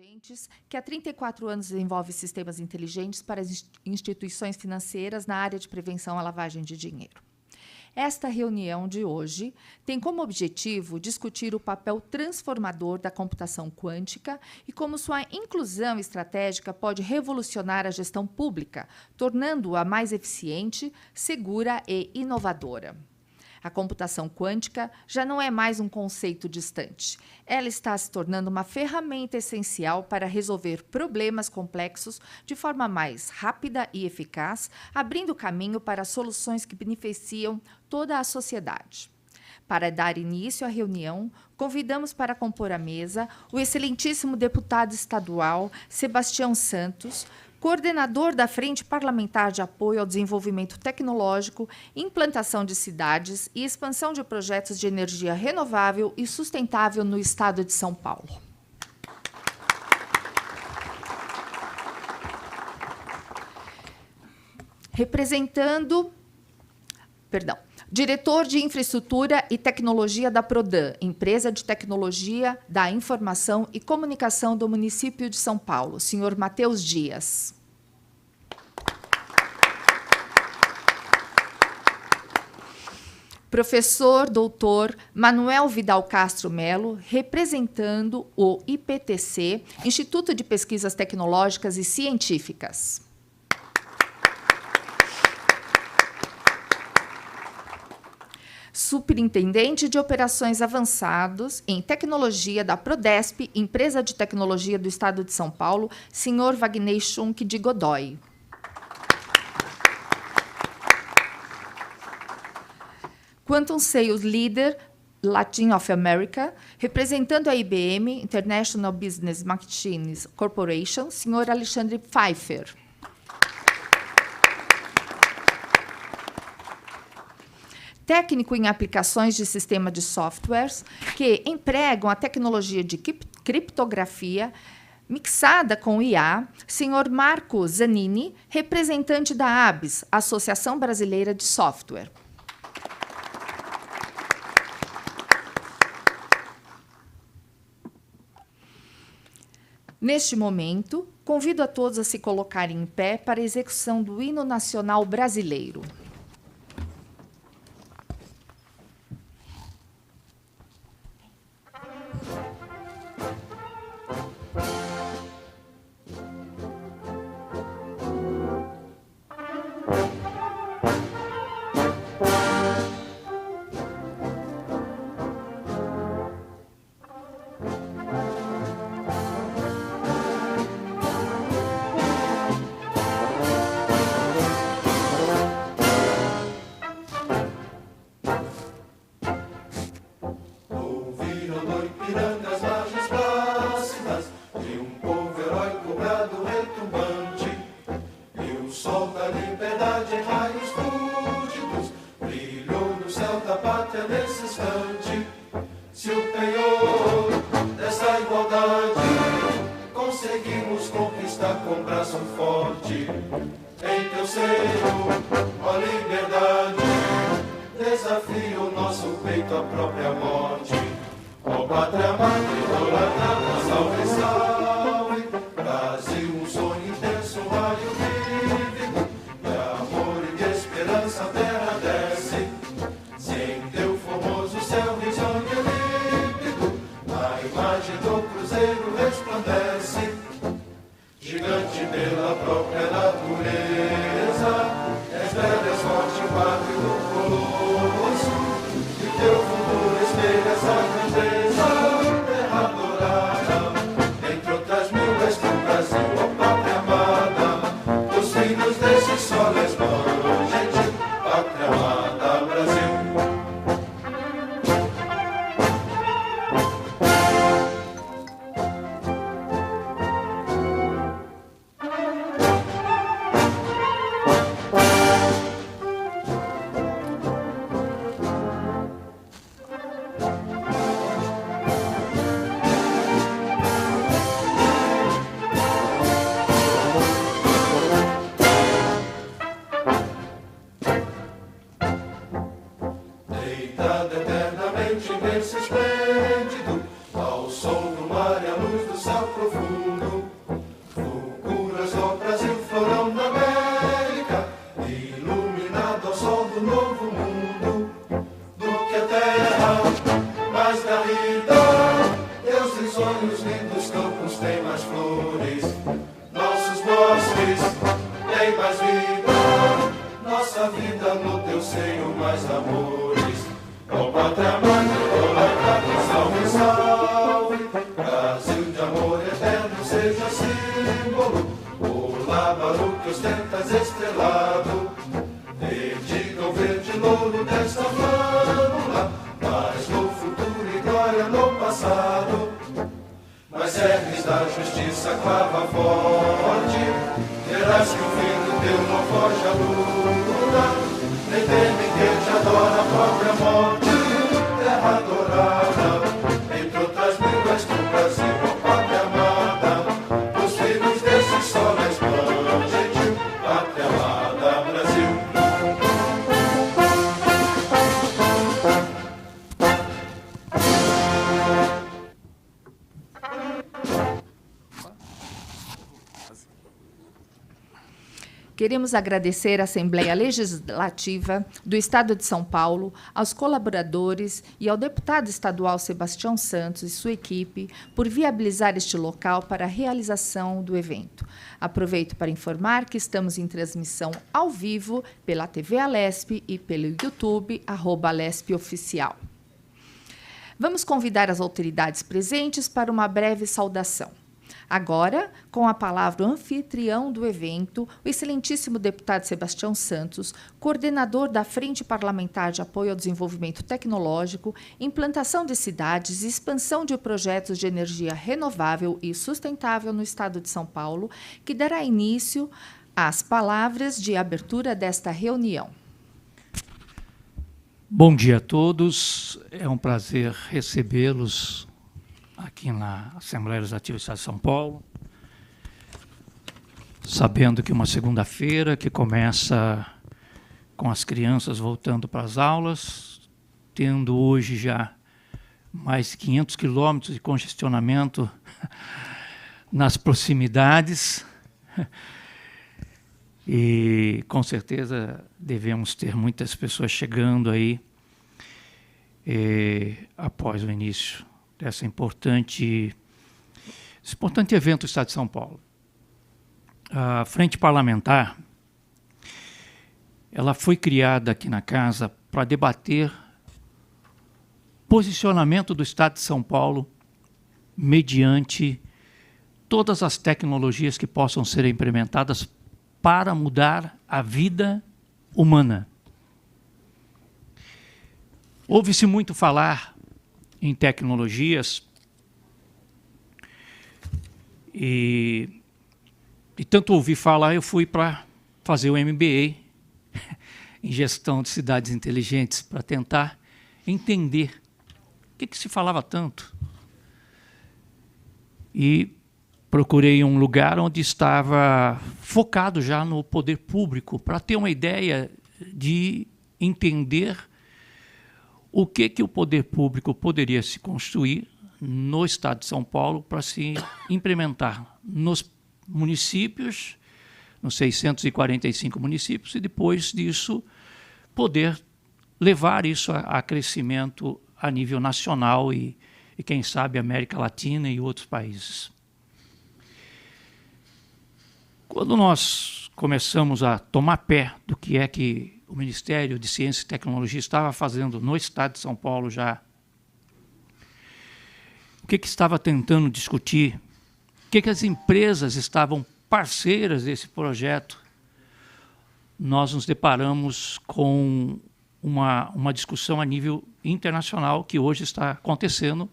Inteligentes, que há 34 anos desenvolve sistemas inteligentes para as instituições financeiras na área de prevenção à lavagem de dinheiro. Esta reunião de hoje tem como objetivo discutir o papel transformador da computação quântica e como sua inclusão estratégica pode revolucionar a gestão pública, tornando-a mais eficiente, segura e inovadora. A computação quântica já não é mais um conceito distante. Ela está se tornando uma ferramenta essencial para resolver problemas complexos de forma mais rápida e eficaz, abrindo caminho para soluções que beneficiam toda a sociedade. Para dar início à reunião, convidamos para compor a mesa o excelentíssimo deputado estadual Sebastião Santos, coordenador da Frente Parlamentar de Apoio ao Desenvolvimento Tecnológico, Implantação de Cidades e Expansão de Projetos de Energia Renovável e Sustentável no Estado de São Paulo. Diretor de Infraestrutura e Tecnologia da Prodan, empresa de tecnologia da informação e comunicação do município de São Paulo, senhor Matheus Dias. Professor doutor Manuel Vidal Castro Melo, representando o IPTC, Instituto de Pesquisas Tecnológicas e Científicas. Superintendente de Operações Avançados em Tecnologia da Prodesp, empresa de tecnologia do Estado de São Paulo, senhor Wagner Schunk de Godoy. Quantum Sales Leader Latin of America, representando a IBM, International Business Machines Corporation, senhor Alexandre Pfeiffer. Técnico em aplicações de sistema de softwares que empregam a tecnologia de criptografia mixada com IA, senhor Marco Zanini, representante da ABS, Associação Brasileira de Software. Neste momento, convido a todos a se colocarem em pé para a execução do Hino Nacional Brasileiro. vida. Deus tem sonhos lindos, campos tem mais flores. Nossos bosques têm mais vida. Nossa vida no teu seio mais amores. Ó pátria mãe, idolatrada, salve, salve. Brasil de amor eterno seja símbolo. O lábaro que ostentas estrelado. Dedica o verde louro desta flâmula. Mas no futuro e glória no passado. Nas serras da justiça clava forte. Verás que o fim do teu não foge a luta. Nem teme quem te adora a própria morte. Terra adorada, entre outras línguas do Brasil, ó pátria amada. Os filhos desse sol na escola, gentil, pátria amada, Brasil. Queremos agradecer à Assembleia Legislativa do Estado de São Paulo, aos colaboradores e ao deputado estadual Sebastião Santos e sua equipe por viabilizar este local para a realização do evento. Aproveito para informar que estamos em transmissão ao vivo pela TV Alesp e pelo YouTube, @AlespOficial. Vamos convidar as autoridades presentes para uma breve saudação. Agora, com a palavra o anfitrião do evento, o excelentíssimo deputado Sebastião Santos, coordenador da Frente Parlamentar de Apoio ao Desenvolvimento Tecnológico, Implantação de Cidades e Expansão de Projetos de Energia Renovável e Sustentável no Estado de São Paulo, que dará início às palavras de abertura desta reunião. Bom dia a todos, é um prazer recebê-los aqui na Assembleia Legislativa do Estado de São Paulo, sabendo que uma segunda-feira que começa com as crianças voltando para as aulas, tendo hoje já mais 500 quilômetros de congestionamento nas proximidades, e com certeza devemos ter muitas pessoas chegando aí após o início desse importante evento do Estado de São Paulo. A Frente Parlamentar, ela foi criada aqui na Casa para debater posicionamento do Estado de São Paulo mediante todas as tecnologias que possam ser implementadas para mudar a vida humana. Ouve-se muito falar em tecnologias e tanto ouvi falar, eu fui para fazer o MBA em Gestão de Cidades Inteligentes para tentar entender o que se falava tanto. E procurei um lugar onde estava focado já no poder público para ter uma ideia de entender o que o poder público poderia se construir no Estado de São Paulo para se implementar nos municípios, nos 645 municípios, e depois disso poder levar isso a crescimento a nível nacional e quem sabe, América Latina e outros países. Quando nós começamos a tomar pé do que é que o Ministério de Ciência e Tecnologia estava fazendo no Estado de São Paulo já, o que estava tentando discutir, o que as empresas estavam parceiras desse projeto, nós nos deparamos com uma discussão a nível internacional que hoje está acontecendo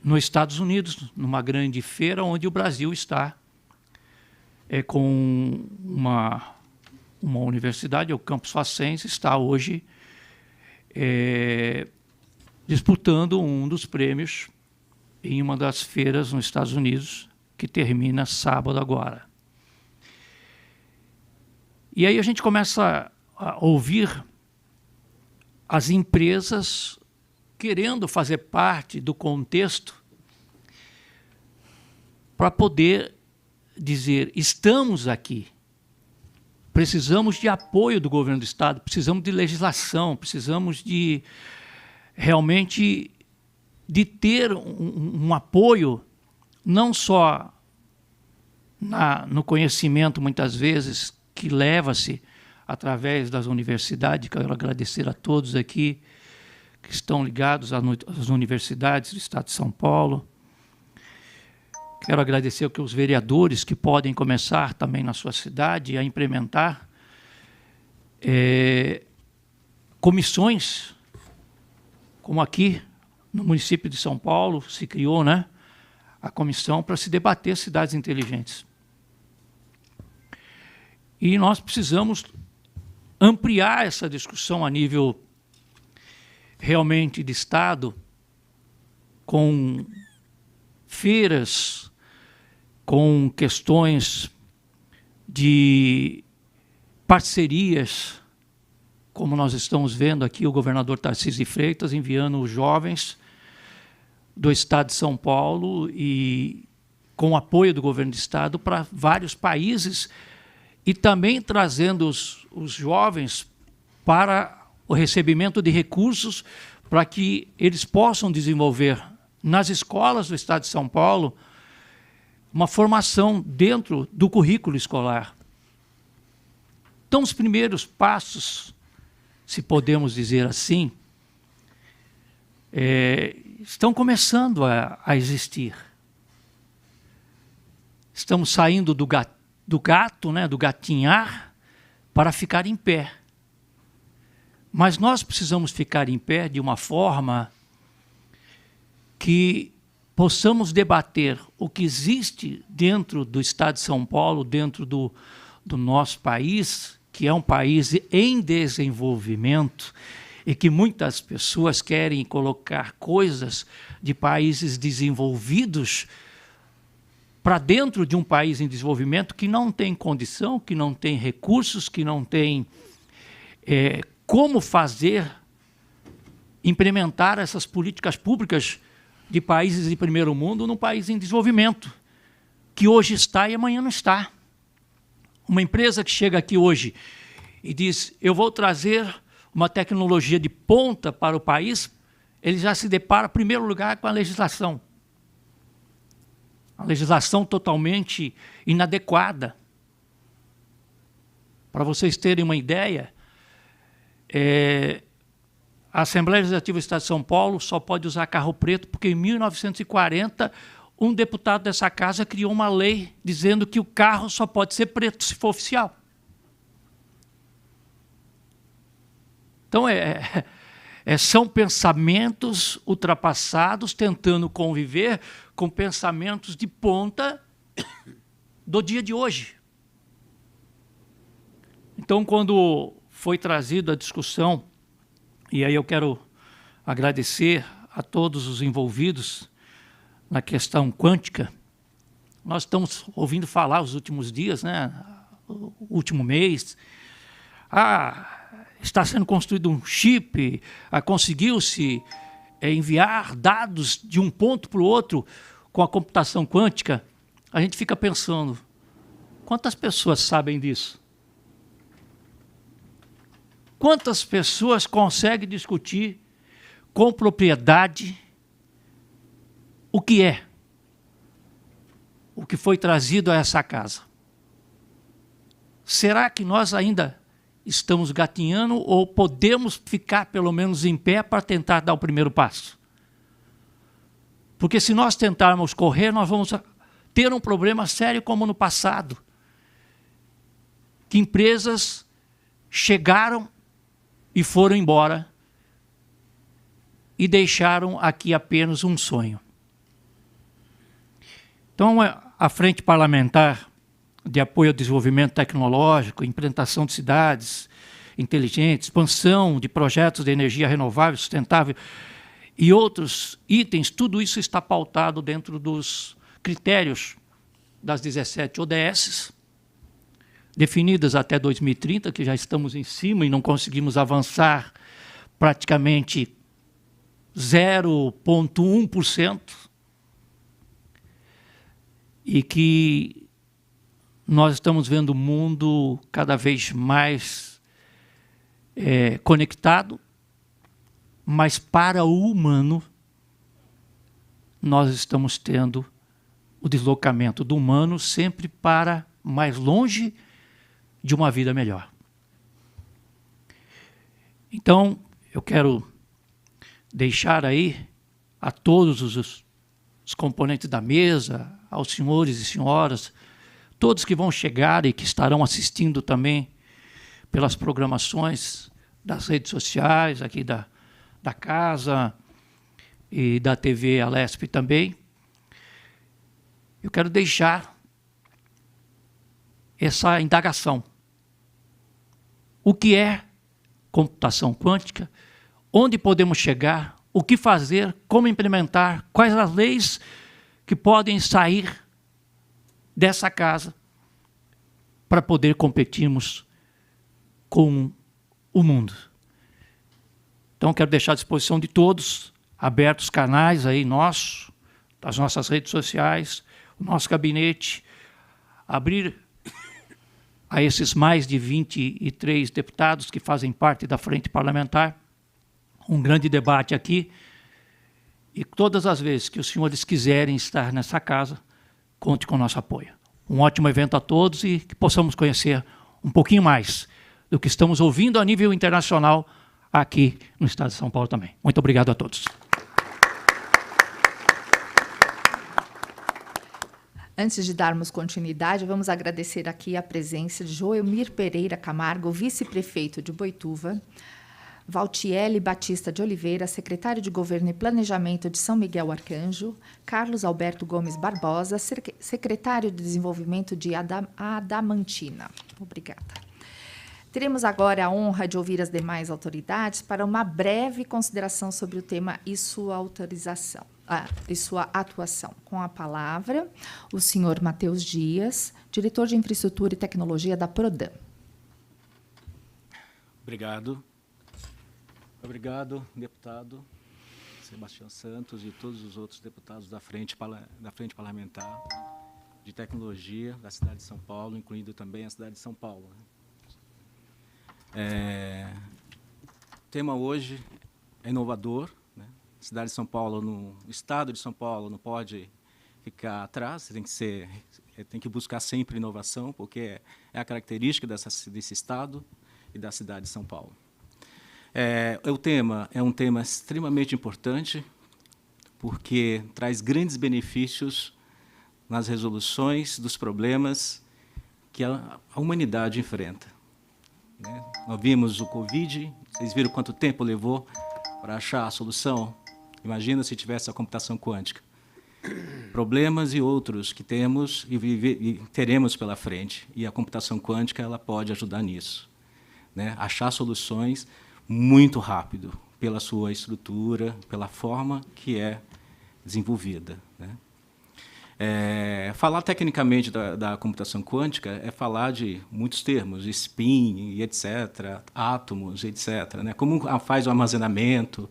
nos Estados Unidos, numa grande feira onde o Brasil está com uma universidade, o Campus Facense, está hoje disputando um dos prêmios em uma das feiras nos Estados Unidos, que termina sábado agora. E aí a gente começa a ouvir as empresas querendo fazer parte do contexto para poder dizer, estamos aqui, precisamos de apoio do governo do Estado, precisamos de legislação, precisamos de realmente de ter um apoio não só no conhecimento, muitas vezes, que leva-se através das universidades. Quero agradecer a todos aqui que estão ligados às universidades do Estado de São Paulo. Quero agradecer aos vereadores que podem começar também na sua cidade a implementar comissões, como aqui no município de São Paulo se criou, né, a comissão para se debater cidades inteligentes. E nós precisamos ampliar essa discussão a nível realmente de Estado, com feiras, com questões de parcerias, como nós estamos vendo aqui o governador Tarcísio de Freitas enviando os jovens do Estado de São Paulo e com o apoio do governo do Estado para vários países e também trazendo os jovens para o recebimento de recursos para que eles possam desenvolver nas escolas do Estado de São Paulo uma formação dentro do currículo escolar. Então, os primeiros passos, se podemos dizer assim, estão começando a existir. Estamos saindo do gato, né, do gatinhar, para ficar em pé. Mas nós precisamos ficar em pé de uma forma que possamos debater o que existe dentro do Estado de São Paulo, dentro do nosso país, que é um país em desenvolvimento e que muitas pessoas querem colocar coisas de países desenvolvidos para dentro de um país em desenvolvimento que não tem condição, que não tem recursos, que não tem como fazer, implementar essas políticas públicas de países de primeiro mundo num país em desenvolvimento, que hoje está e amanhã não está. Uma empresa que chega aqui hoje e diz, eu vou trazer uma tecnologia de ponta para o país, ele já se depara, em primeiro lugar, com a legislação. A legislação totalmente inadequada. Para vocês terem uma ideia, a Assembleia Legislativa do Estado de São Paulo só pode usar carro preto porque em 1940 um deputado dessa casa criou uma lei dizendo que o carro só pode ser preto se for oficial. Então, são pensamentos ultrapassados tentando conviver com pensamentos de ponta do dia de hoje. Então, quando foi trazido a discussão, e aí eu quero agradecer a todos os envolvidos na questão quântica, nós estamos ouvindo falar os últimos dias, né, o último mês, está sendo construído um chip, conseguiu-se enviar dados de um ponto para o outro com a computação quântica. A gente fica pensando, quantas pessoas sabem disso? Quantas pessoas conseguem discutir com propriedade o que é, o que foi trazido a essa casa? Será que nós ainda estamos gatinhando ou podemos ficar pelo menos em pé para tentar dar o primeiro passo? Porque se nós tentarmos correr, nós vamos ter um problema sério como no passado, que empresas chegaram e foram embora e deixaram aqui apenas um sonho. Então, a Frente Parlamentar de Apoio ao Desenvolvimento Tecnológico, implementação de cidades inteligentes, expansão de projetos de energia renovável, sustentável e outros itens, tudo isso está pautado dentro dos critérios das 17 ODS, definidas até 2030, que já estamos em cima e não conseguimos avançar praticamente 0,1%, e que nós estamos vendo o mundo cada vez mais conectado, mas para o humano nós estamos tendo o deslocamento do humano sempre para mais longe de uma vida melhor. Então, eu quero deixar aí a todos os componentes da mesa, aos senhores e senhoras, todos que vão chegar e que estarão assistindo também pelas programações das redes sociais, aqui da casa e da TV Alesp também. Eu quero deixar essa indagação. O que é computação quântica? Onde podemos chegar? O que fazer? Como implementar? Quais as leis que podem sair dessa casa para poder competirmos com o mundo? Então, quero deixar à disposição de todos, abertos os canais aí nossos, das nossas redes sociais, o nosso gabinete, abrir a esses mais de 23 deputados que fazem parte da frente parlamentar um grande debate aqui. E todas as vezes que os senhores quiserem estar nessa casa, conte com o nosso apoio. Um ótimo evento a todos e que possamos conhecer um pouquinho mais do que estamos ouvindo a nível internacional aqui no estado de São Paulo também. Muito obrigado a todos. Antes de darmos continuidade, vamos agradecer aqui a presença de Joelmir Pereira Camargo, vice-prefeito de Boituva, Valtiele Batista de Oliveira, secretário de Governo e Planejamento de São Miguel Arcanjo, Carlos Alberto Gomes Barbosa, secretário de Desenvolvimento de Adamantina. Obrigada. Teremos agora a honra de ouvir as demais autoridades para uma breve consideração sobre o tema e sua autorização, e sua atuação. Com a palavra, o senhor Matheus Dias, diretor de Infraestrutura e Tecnologia da Prodan. Obrigado. Obrigado, deputado Sebastião Santos e todos os outros deputados da Frente Parlamentar de Tecnologia da cidade de São Paulo, incluindo também a cidade de São Paulo. O tema hoje é inovador, né? A cidade de São Paulo, no estado de São Paulo, não pode ficar atrás, tem que buscar sempre inovação, porque é a característica desse estado e da cidade de São Paulo. O tema é um tema extremamente importante, porque traz grandes benefícios nas resoluções dos problemas que a humanidade enfrenta. Nós vimos o Covid, vocês viram quanto tempo levou para achar a solução? Imagina se tivesse a computação quântica. Problemas e outros que temos e teremos pela frente. E a computação quântica ela pode ajudar nisso. Achar soluções muito rápido, pela sua estrutura, pela forma que é desenvolvida. Falar tecnicamente da computação quântica é falar de muitos termos, spin, etc., átomos, etc., como faz o armazenamento,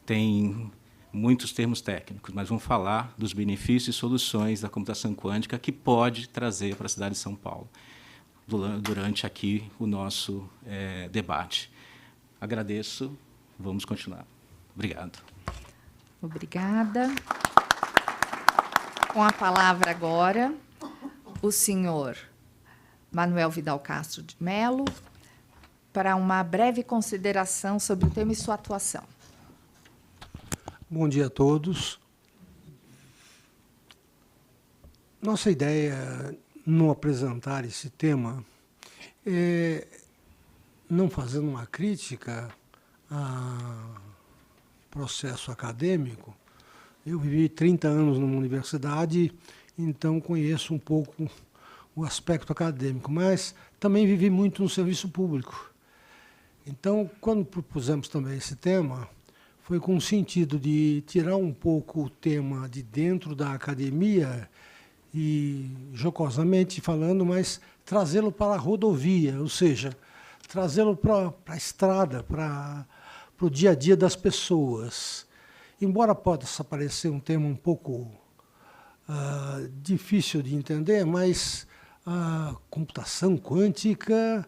tem muitos termos técnicos, mas vamos falar dos benefícios e soluções da computação quântica que pode trazer para a cidade de São Paulo durante aqui o nosso debate. Agradeço, vamos continuar. Obrigado. Obrigada. Com a palavra agora, o senhor Manuel Vidal Castro de Mello, para uma breve consideração sobre o tema e sua atuação. Bom dia a todos. Nossa ideia no apresentar esse tema é, não fazendo uma crítica ao processo acadêmico. Eu vivi 30 anos numa universidade, então conheço um pouco o aspecto acadêmico, mas também vivi muito no serviço público. Então, quando propusemos também esse tema, foi com o sentido de tirar um pouco o tema de dentro da academia e, jocosamente falando, mas trazê-lo para a rodovia, ou seja, trazê-lo para a estrada, para o dia a dia das pessoas. Embora possa parecer um tema um pouco difícil de entender, mas a computação quântica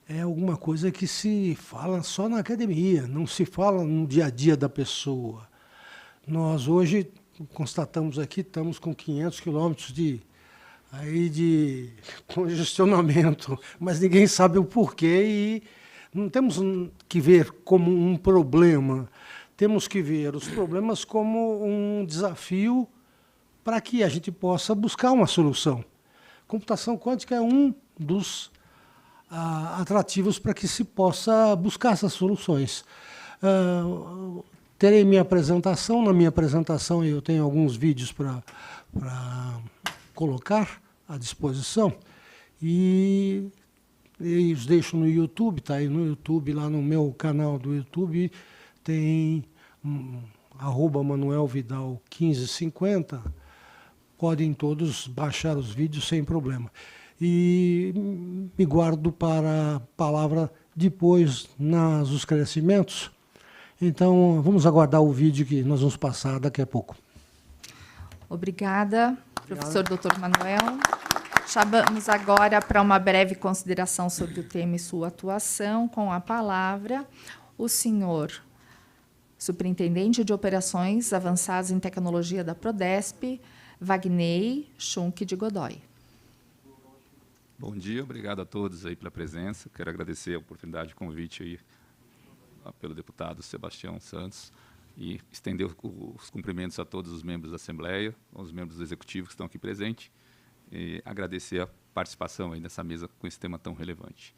é alguma coisa que se fala só na academia, não se fala no dia a dia da pessoa. Nós hoje constatamos aqui, estamos com 500 quilômetros de congestionamento, mas ninguém sabe o porquê e não temos que ver como um problema, temos que ver os problemas como um desafio para que a gente possa buscar uma solução. Computação quântica é um dos atrativos para que se possa buscar essas soluções. Terei minha apresentação. Na minha apresentação eu tenho alguns vídeos para colocar à disposição e os deixo no YouTube, está aí no YouTube, lá no meu canal do YouTube tem @ManuelVidal1550, podem todos baixar os vídeos sem problema. E me guardo para a palavra depois nos esclarecimentos. Então, vamos aguardar o vídeo que nós vamos passar daqui a pouco. Obrigada, professor Dr. Manuel. Chamamos agora para uma breve consideração sobre o tema e sua atuação, com a palavra o senhor Superintendente de Operações Avançadas em Tecnologia da Prodesp, Wagner Schunk de Godoy. Bom dia, obrigado a todos aí pela presença. Quero agradecer a oportunidade de convite aí pelo deputado Sebastião Santos e estender os cumprimentos a todos os membros da Assembleia, aos membros do Executivo que estão aqui presentes, e agradecer a participação aí nessa mesa com esse tema tão relevante.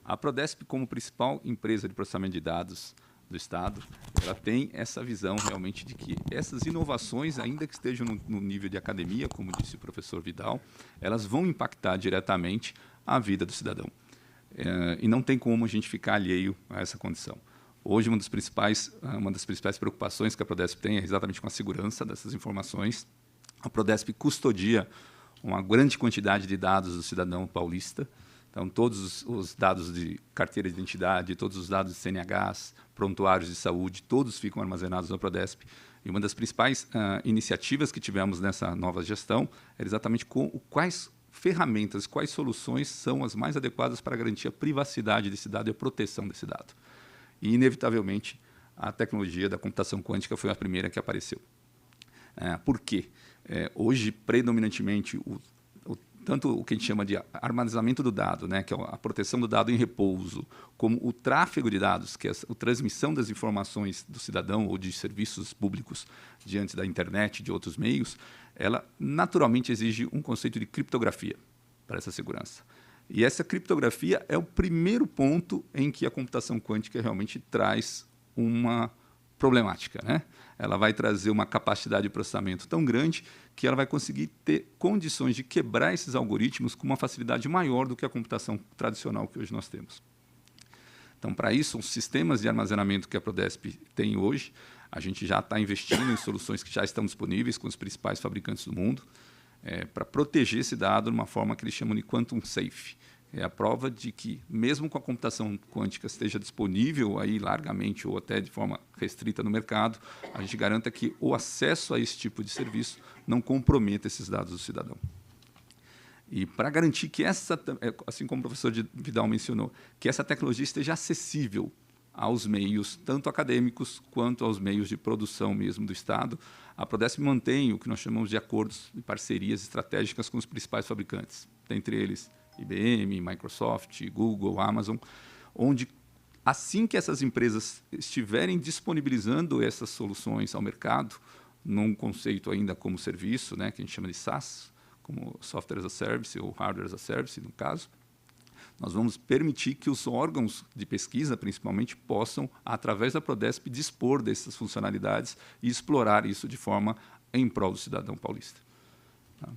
A Prodesp, como principal empresa de processamento de dados do Estado, ela tem essa visão realmente de que essas inovações, ainda que estejam no nível de academia, como disse o professor Vidal, elas vão impactar diretamente a vida do cidadão. E não tem como a gente ficar alheio a essa condição. Hoje, uma das principais preocupações que a Prodesp tem é exatamente com a segurança dessas informações. A Prodesp custodia uma grande quantidade de dados do cidadão paulista. Então, todos os dados de carteira de identidade, todos os dados de CNHs, prontuários de saúde, todos ficam armazenados na Prodesp. E uma das principais iniciativas que tivemos nessa nova gestão era exatamente quais ferramentas, quais soluções são as mais adequadas para garantir a privacidade desse dado e a proteção desse dado. E, inevitavelmente, a tecnologia da computação quântica foi a primeira que apareceu. Por quê? Hoje, predominantemente, tanto o que a gente chama de armazenamento do dado, né, que é a proteção do dado em repouso, como o tráfego de dados, que é a transmissão das informações do cidadão ou de serviços públicos diante da internet e de outros meios, ela naturalmente exige um conceito de criptografia para essa segurança. E essa criptografia é o primeiro ponto em que a computação quântica realmente traz uma problemática, né? Ela vai trazer uma capacidade de processamento tão grande que ela vai conseguir ter condições de quebrar esses algoritmos com uma facilidade maior do que a computação tradicional que hoje nós temos. Então, para isso, os sistemas de armazenamento que a Prodesp tem hoje, a gente já está investindo em soluções que já estão disponíveis com os principais fabricantes do mundo, para proteger esse dado de uma forma que eles chamam de quantum safe. É a prova de que, mesmo com a computação quântica esteja disponível aí largamente ou até de forma restrita no mercado, a gente garanta que o acesso a esse tipo de serviço não comprometa esses dados do cidadão. E para garantir que assim como o professor Vidal mencionou, que essa tecnologia esteja acessível aos meios, tanto acadêmicos quanto aos meios de produção mesmo do Estado, a Prodesp mantém o que nós chamamos de acordos e parcerias estratégicas com os principais fabricantes, dentre eles IBM, Microsoft, Google, Amazon, onde, assim que essas empresas estiverem disponibilizando essas soluções ao mercado, num conceito ainda como serviço, né, que a gente chama de SaaS, como Software as a Service ou Hardware as a Service, no caso, nós vamos permitir que os órgãos de pesquisa, principalmente, possam, através da Prodesp, dispor dessas funcionalidades e explorar isso de forma em prol do cidadão paulista. Tá?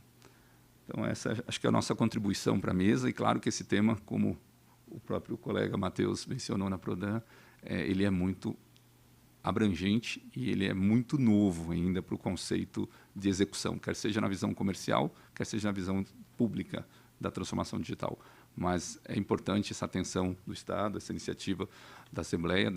Então, essa acho que é a nossa contribuição para a mesa. E, claro, que esse tema, como o próprio colega Matheus mencionou na Prodan, ele é muito abrangente e ele é muito novo ainda para o conceito de execução, quer seja na visão comercial, quer seja na visão pública da transformação digital. Mas é importante essa atenção do Estado, essa iniciativa da Assembleia,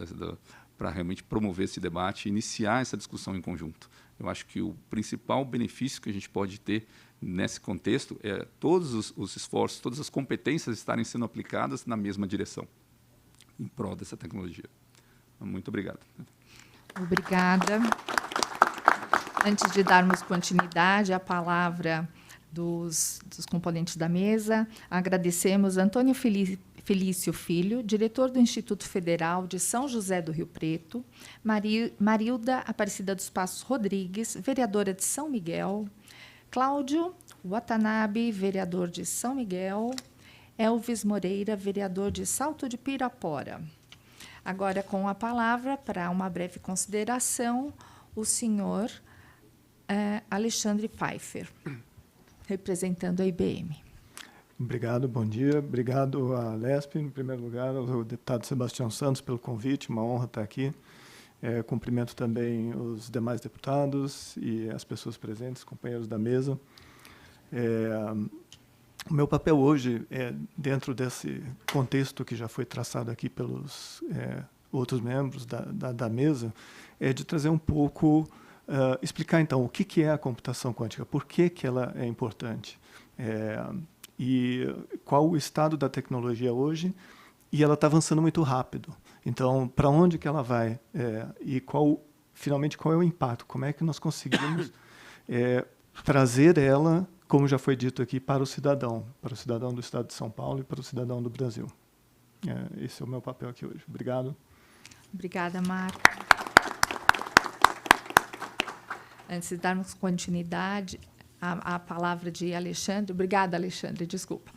para realmente promover esse debate e iniciar essa discussão em conjunto. Eu acho que o principal benefício que a gente pode ter nesse contexto é todos os esforços, todas as competências estarem sendo aplicadas na mesma direção, em prol dessa tecnologia. Muito obrigado. Obrigada. Antes de darmos continuidade à palavra dos componentes da mesa, agradecemos Antônio Felício Filho, diretor do Instituto Federal de São José do Rio Preto, Marilda Aparecida dos Passos Rodrigues, vereadora de São Miguel, Cláudio Watanabe, vereador de São Miguel, Elvis Moreira, vereador de Salto de Pirapora. Agora, com a palavra, para uma breve consideração, o senhor Alexandre Pfeiffer, representando a IBM. Obrigado, bom dia. Obrigado à LESP, em primeiro lugar, ao deputado Sebastião Santos pelo convite, uma honra estar aqui. Cumprimento também os demais deputados e as pessoas presentes, companheiros da mesa. O meu papel hoje, dentro desse contexto que já foi traçado aqui pelos outros membros da mesa, é de trazer um pouco, explicar, então, o que é a computação quântica, por que ela é importante, e qual o estado da tecnologia hoje, e ela está avançando muito rápido. Então, para onde que ela vai? E finalmente, qual é o impacto? Como é que nós conseguimos trazer ela, como já foi dito aqui, para o cidadão do Estado de São Paulo e para o cidadão do Brasil. Esse é o meu papel aqui hoje. Obrigado. Obrigada, Marco. Antes de darmos continuidade à palavra de Alexandre, obrigada, Alexandre, desculpa.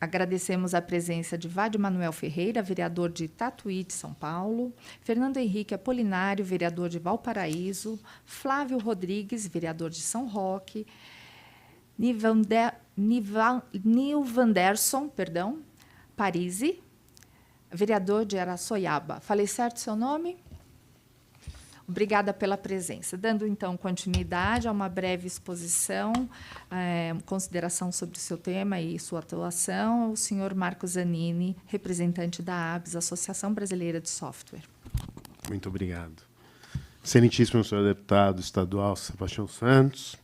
Agradecemos a presença de Vade Manuel Ferreira, vereador de Tatuí, de São Paulo, Fernando Henrique Apolinário, vereador de Valparaíso, Flávio Rodrigues, vereador de São Roque, Nilvanderson, Parisi, vereador de Araçoiaba. Falei certo o seu nome? Obrigada pela presença. Dando, então, continuidade a uma breve exposição, consideração sobre o seu tema e sua atuação, o senhor Marco Zanini, representante da ABS, Associação Brasileira de Software. Muito obrigado. Excelentíssimo senhor deputado estadual Sebastião Santos,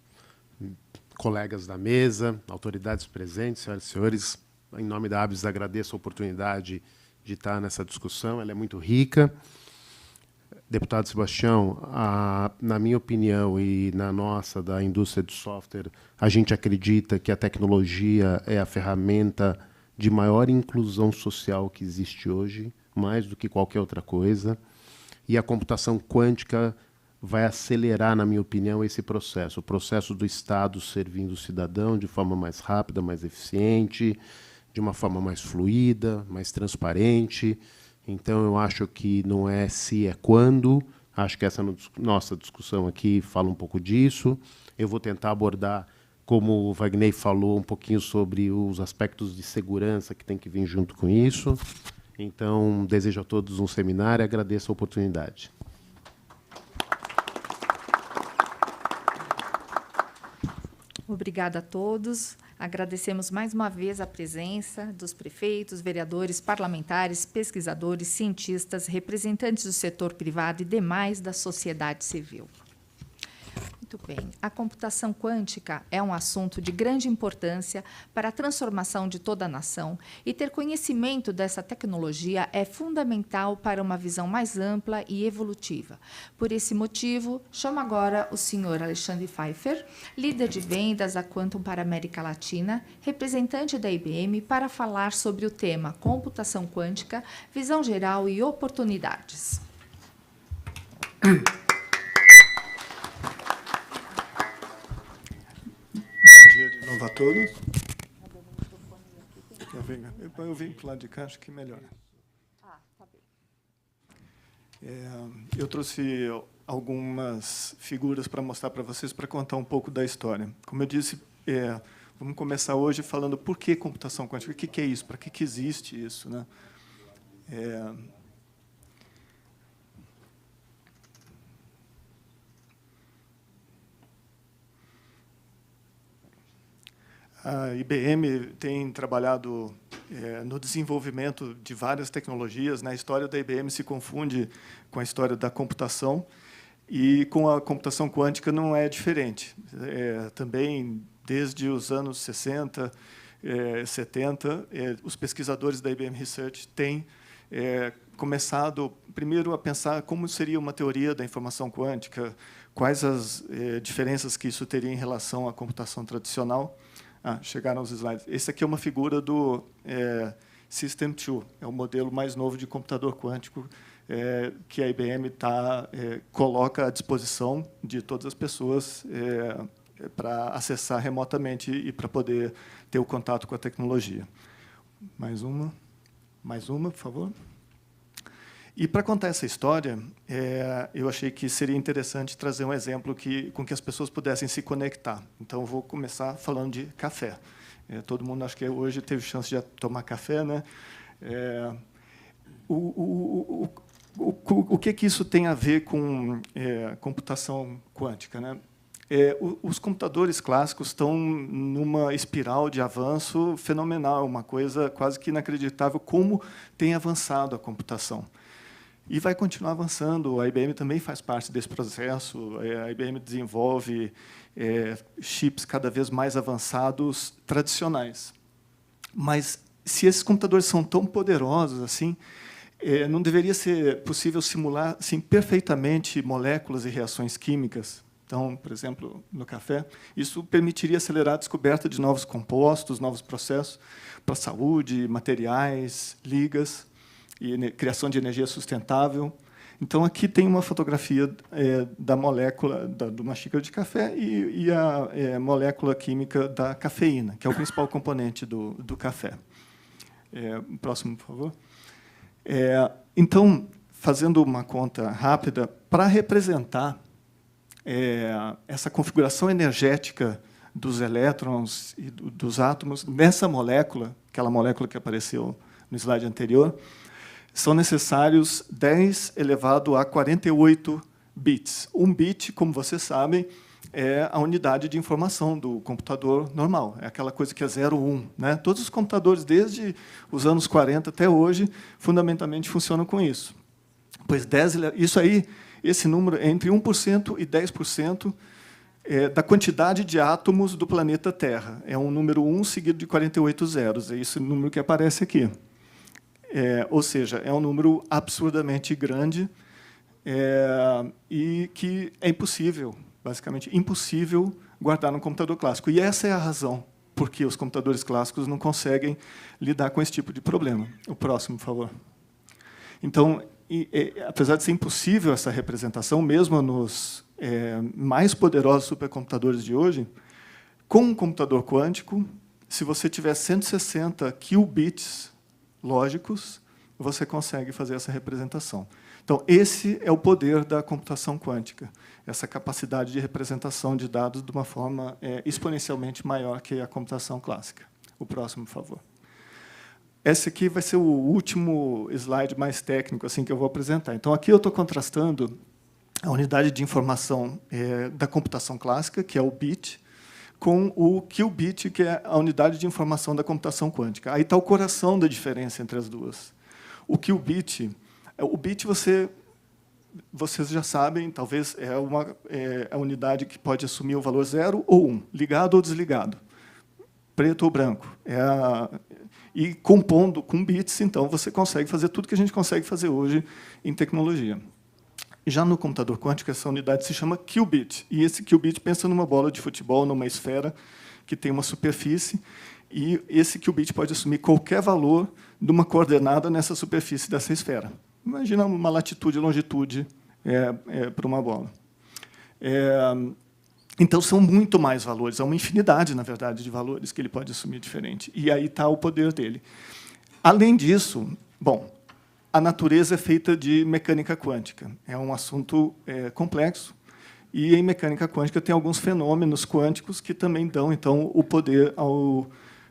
colegas da mesa, autoridades presentes, senhoras e senhores, em nome da ABS, agradeço a oportunidade de estar nessa discussão, ela é muito rica. Deputado Sebastião, na minha opinião e na nossa, da indústria de software, a gente acredita que a tecnologia é a ferramenta de maior inclusão social que existe hoje, mais do que qualquer outra coisa, e a computação quântica vai acelerar, na minha opinião, esse processo, o processo do Estado servindo o cidadão de forma mais rápida, mais eficiente, de uma forma mais fluida, mais transparente. Então, eu acho que não é se, é quando. Acho que essa nossa discussão aqui fala um pouco disso. Eu vou tentar abordar, como o Wagner falou, um pouquinho sobre os aspectos de segurança que tem que vir junto com isso. Então, desejo a todos um seminário e agradeço a oportunidade. Obrigada a todos. Agradecemos mais uma vez a presença dos prefeitos, vereadores, parlamentares, pesquisadores, cientistas, representantes do setor privado e demais da sociedade civil. Muito bem. A computação quântica é um assunto de grande importância para a transformação de toda a nação e ter conhecimento dessa tecnologia é fundamental para uma visão mais ampla e evolutiva. Por esse motivo, chamo agora o senhor Alexandre Pfeiffer, líder de vendas da Quantum para a América Latina, representante da IBM, para falar sobre o tema computação quântica, visão geral e oportunidades. De novo a todos. Eu venho para o lado de cá, acho que melhora. Eu trouxe algumas figuras para mostrar para vocês, para contar um pouco da história. Como eu disse, vamos começar hoje falando por que computação quântica, o que é isso, para que existe isso, né? A IBM tem trabalhado no desenvolvimento de várias tecnologias. Na história da IBM se confunde com a história da computação, e com a computação quântica não é diferente. Também, desde os anos 60, 70, os pesquisadores da IBM Research têm começado, primeiro, a pensar como seria uma teoria da informação quântica, quais as diferenças que isso teria em relação à computação tradicional. Chegaram os slides. Esse aqui é uma figura do System 2, é o modelo mais novo de computador quântico que a IBM coloca à disposição de todas as pessoas para acessar remotamente e para poder ter o contato com a tecnologia. Mais uma, por favor. E, para contar essa história, eu achei que seria interessante trazer um exemplo com que as pessoas pudessem se conectar. Então, eu vou começar falando de café. Todo mundo, acho que hoje, teve chance de tomar café, né? O que isso tem a ver com computação quântica, né? Os computadores clássicos estão numa espiral de avanço fenomenal, uma coisa quase que inacreditável como tem avançado a computação. E vai continuar avançando. A IBM também faz parte desse processo. A IBM desenvolve chips cada vez mais avançados, tradicionais. Mas, se esses computadores são tão poderosos assim, não deveria ser possível simular assim, perfeitamente moléculas e reações químicas? Então, por exemplo, no café, isso permitiria acelerar a descoberta de novos compostos, novos processos para a saúde, materiais, ligas, e criação de energia sustentável. Então, aqui tem uma fotografia da molécula de uma xícara de café e a molécula química da cafeína, que é o principal componente do café. Próximo, por favor. Então, fazendo uma conta rápida, para representar essa configuração energética dos elétrons e dos átomos nessa molécula, aquela molécula que apareceu no slide anterior, são necessários 10 elevado a 48 bits. Um bit, como vocês sabem, é a unidade de informação do computador normal. É aquela coisa que é 0, 1. Né? Todos os computadores, desde os anos 40 até hoje, fundamentalmente funcionam com isso. Pois isso aí, esse número é entre 1% e 10% da quantidade de átomos do planeta Terra. É um número 1 seguido de 48 zeros. É esse número que aparece aqui. Ou seja, é um número absurdamente grande e que é impossível, basicamente impossível, guardar no computador clássico. E essa é a razão por que os computadores clássicos não conseguem lidar com esse tipo de problema. O próximo, por favor. Então, apesar de ser impossível essa representação, mesmo nos mais poderosos supercomputadores de hoje, com um computador quântico, se você tiver 160 qubits lógicos, você consegue fazer essa representação. Então, esse é o poder da computação quântica, essa capacidade de representação de dados de uma forma exponencialmente maior que a computação clássica. O próximo, por favor. Esse aqui vai ser o último slide mais técnico assim, que eu vou apresentar. Então, aqui eu estou contrastando a unidade de informação da computação clássica, que é o bit, com o qubit, que é a unidade de informação da computação quântica. Aí está o coração da diferença entre as duas. O qubit, o bit vocês já sabem, talvez é a unidade que pode assumir o valor 0 ou 1, ligado ou desligado, preto ou branco. E compondo com bits, então, você consegue fazer tudo que a gente consegue fazer hoje em tecnologia. Já no computador quântico, essa unidade se chama qubit. E esse qubit pensa numa bola de futebol, numa esfera que tem uma superfície, e esse qubit pode assumir qualquer valor de uma coordenada nessa superfície dessa esfera. Imagina uma latitude e longitude para uma bola. Então, são muito mais valores. Há uma infinidade, na verdade, de valores que ele pode assumir diferente. E aí está o poder dele. Além disso, bom, a natureza é feita de mecânica quântica. É um assunto complexo. E, em mecânica quântica, tem alguns fenômenos quânticos que também dão, então, o poder ao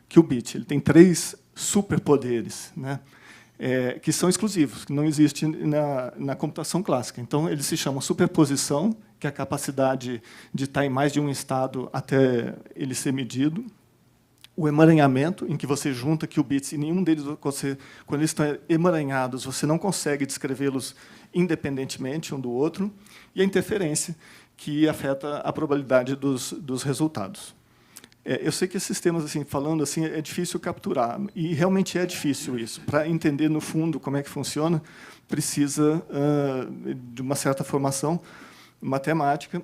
qubit. Ele tem 3 superpoderes, né, que são exclusivos, que não existem na computação clássica. Então, eles se chamam superposição, que é a capacidade de estar em mais de um estado até ele ser medido. O emaranhamento, em que você junta qubits e nenhum deles, quando eles estão emaranhados, você não consegue descrevê-los independentemente um do outro. E a interferência, que afeta a probabilidade dos resultados. Eu sei que esses temas, assim, falando assim, é difícil capturar, e realmente é difícil isso. Para entender, no fundo, como é que funciona, precisa de uma certa formação matemática,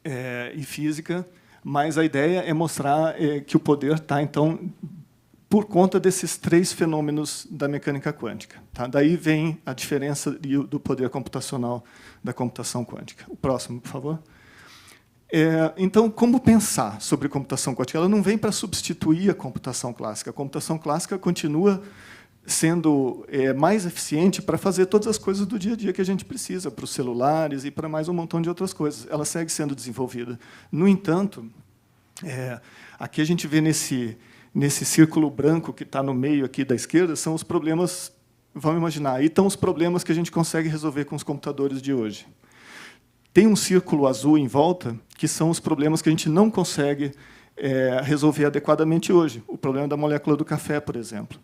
e física, mas a ideia é mostrar que o poder está, então, por conta desses 3 fenômenos da mecânica quântica. Tá? Daí vem a diferença do poder computacional da computação quântica. O próximo, por favor. Então, como pensar sobre computação quântica? Ela não vem para substituir a computação clássica. A computação clássica continua sendo mais eficiente para fazer todas as coisas do dia a dia que a gente precisa, para os celulares e para mais um montão de outras coisas. Ela segue sendo desenvolvida. No entanto, aqui a gente vê nesse círculo branco que está no meio aqui da esquerda, são os problemas, vamos imaginar, aí estão os problemas que a gente consegue resolver com os computadores de hoje. Tem um círculo azul em volta, que são os problemas que a gente não consegue resolver adequadamente hoje. O problema da molécula do café, por exemplo.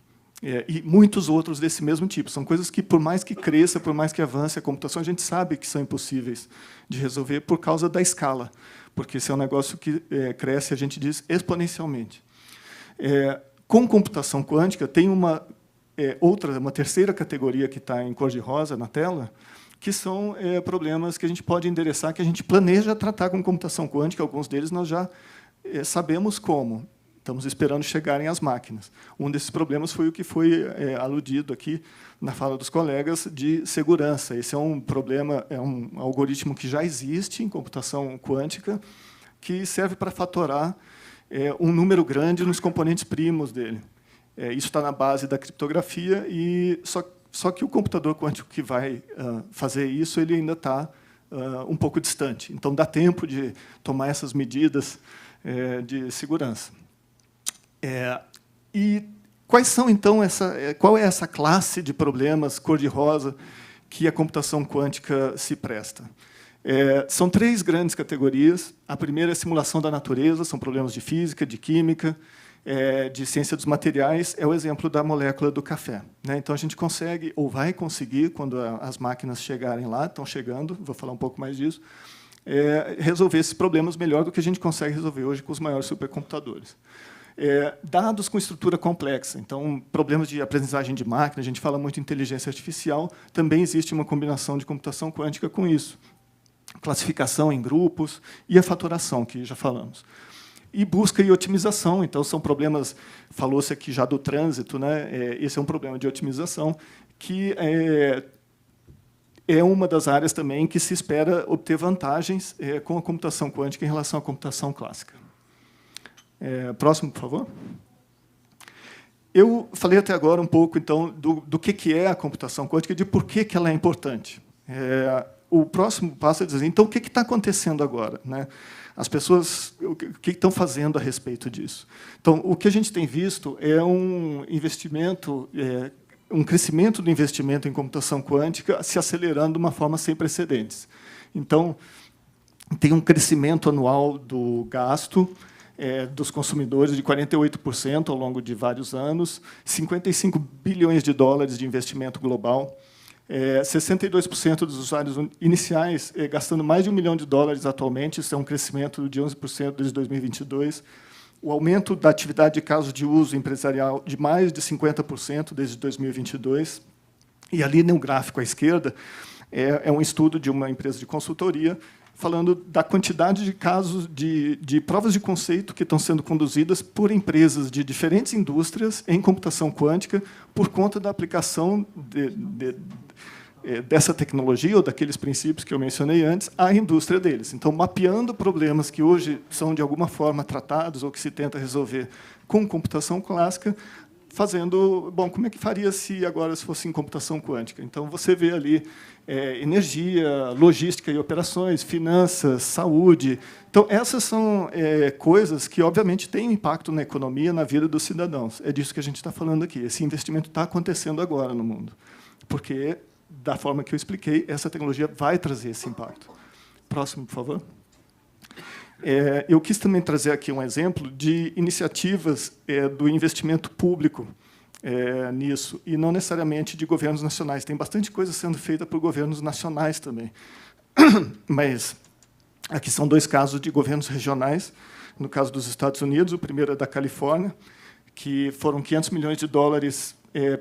E muitos outros desse mesmo tipo. São coisas que, por mais que cresça, por mais que avance a computação, a gente sabe que são impossíveis de resolver por causa da escala, porque esse é um negócio que cresce, a gente diz, exponencialmente. Com computação quântica, tem uma terceira categoria que está em cor de rosa na tela, que são problemas que a gente pode endereçar, que a gente planeja tratar com computação quântica. Alguns deles nós já sabemos como. Estamos esperando chegarem às máquinas. Um desses problemas foi o que foi aludido aqui na fala dos colegas de segurança. Esse é um problema, é um algoritmo que já existe em computação quântica, que serve para fatorar um número grande nos componentes primos dele. Isso está na base da criptografia, e só que o computador quântico que vai fazer isso, ele ainda está um pouco distante. Então, dá tempo de tomar essas medidas de segurança. E quais são, então, qual é essa classe de problemas cor-de-rosa que a computação quântica se presta? São 3 grandes categorias. A primeira é a simulação da natureza, são problemas de física, de química, de ciência dos materiais. É o exemplo da molécula do café. Então, a gente consegue, ou vai conseguir, quando as máquinas chegarem lá, estão chegando, vou falar um pouco mais disso, resolver esses problemas melhor do que a gente consegue resolver hoje com os maiores supercomputadores. Dados com estrutura complexa, então, problemas de aprendizagem de máquina, a gente fala muito em inteligência artificial, também existe uma combinação de computação quântica com isso. Classificação em grupos e a fatoração, que já falamos. E busca e otimização, então, são problemas, falou-se aqui já do trânsito, esse é um problema de otimização, que é uma das áreas também que se espera obter vantagens com a computação quântica em relação à computação clássica. Próximo, por favor. Eu falei até agora um pouco, então, do que é a computação quântica e de por que ela é importante. O próximo passo é dizer, então, o que está acontecendo agora? As pessoas, o que estão fazendo a respeito disso? Então, o que a gente tem visto é um investimento, um crescimento do investimento em computação quântica se acelerando de uma forma sem precedentes. Então, tem um crescimento anual do gasto dos consumidores de 48% ao longo de vários anos, 55 bilhões de dólares de investimento global, 62% dos usuários iniciais gastando mais de $1 milhão atualmente, isso é um crescimento de 11% desde 2022, o aumento da atividade de casos de uso empresarial de mais de 50% desde 2022, e ali no gráfico à esquerda é um estudo de uma empresa de consultoria falando da quantidade de casos de provas de conceito que estão sendo conduzidas por empresas de diferentes indústrias em computação quântica por conta da aplicação dessa tecnologia ou daqueles princípios que eu mencionei antes à indústria deles. Então, mapeando problemas que hoje são, de alguma forma, tratados ou que se tenta resolver com computação clássica, fazendo, como é que faria se agora fosse em computação quântica? Então, você vê ali energia, logística e operações, finanças, saúde. Então, essas são coisas que, obviamente, têm impacto na economia, na vida dos cidadãos. É disso que a gente está falando aqui. Esse investimento está acontecendo agora no mundo, porque, da forma que eu expliquei, essa tecnologia vai trazer esse impacto. Próximo, por favor. Eu quis também trazer aqui um exemplo de iniciativas do investimento público nisso, e não necessariamente de governos nacionais. Tem bastante coisa sendo feita por governos nacionais também. Mas aqui são 2 casos de governos regionais. No caso dos Estados Unidos, o primeiro é da Califórnia, que foram $500 milhões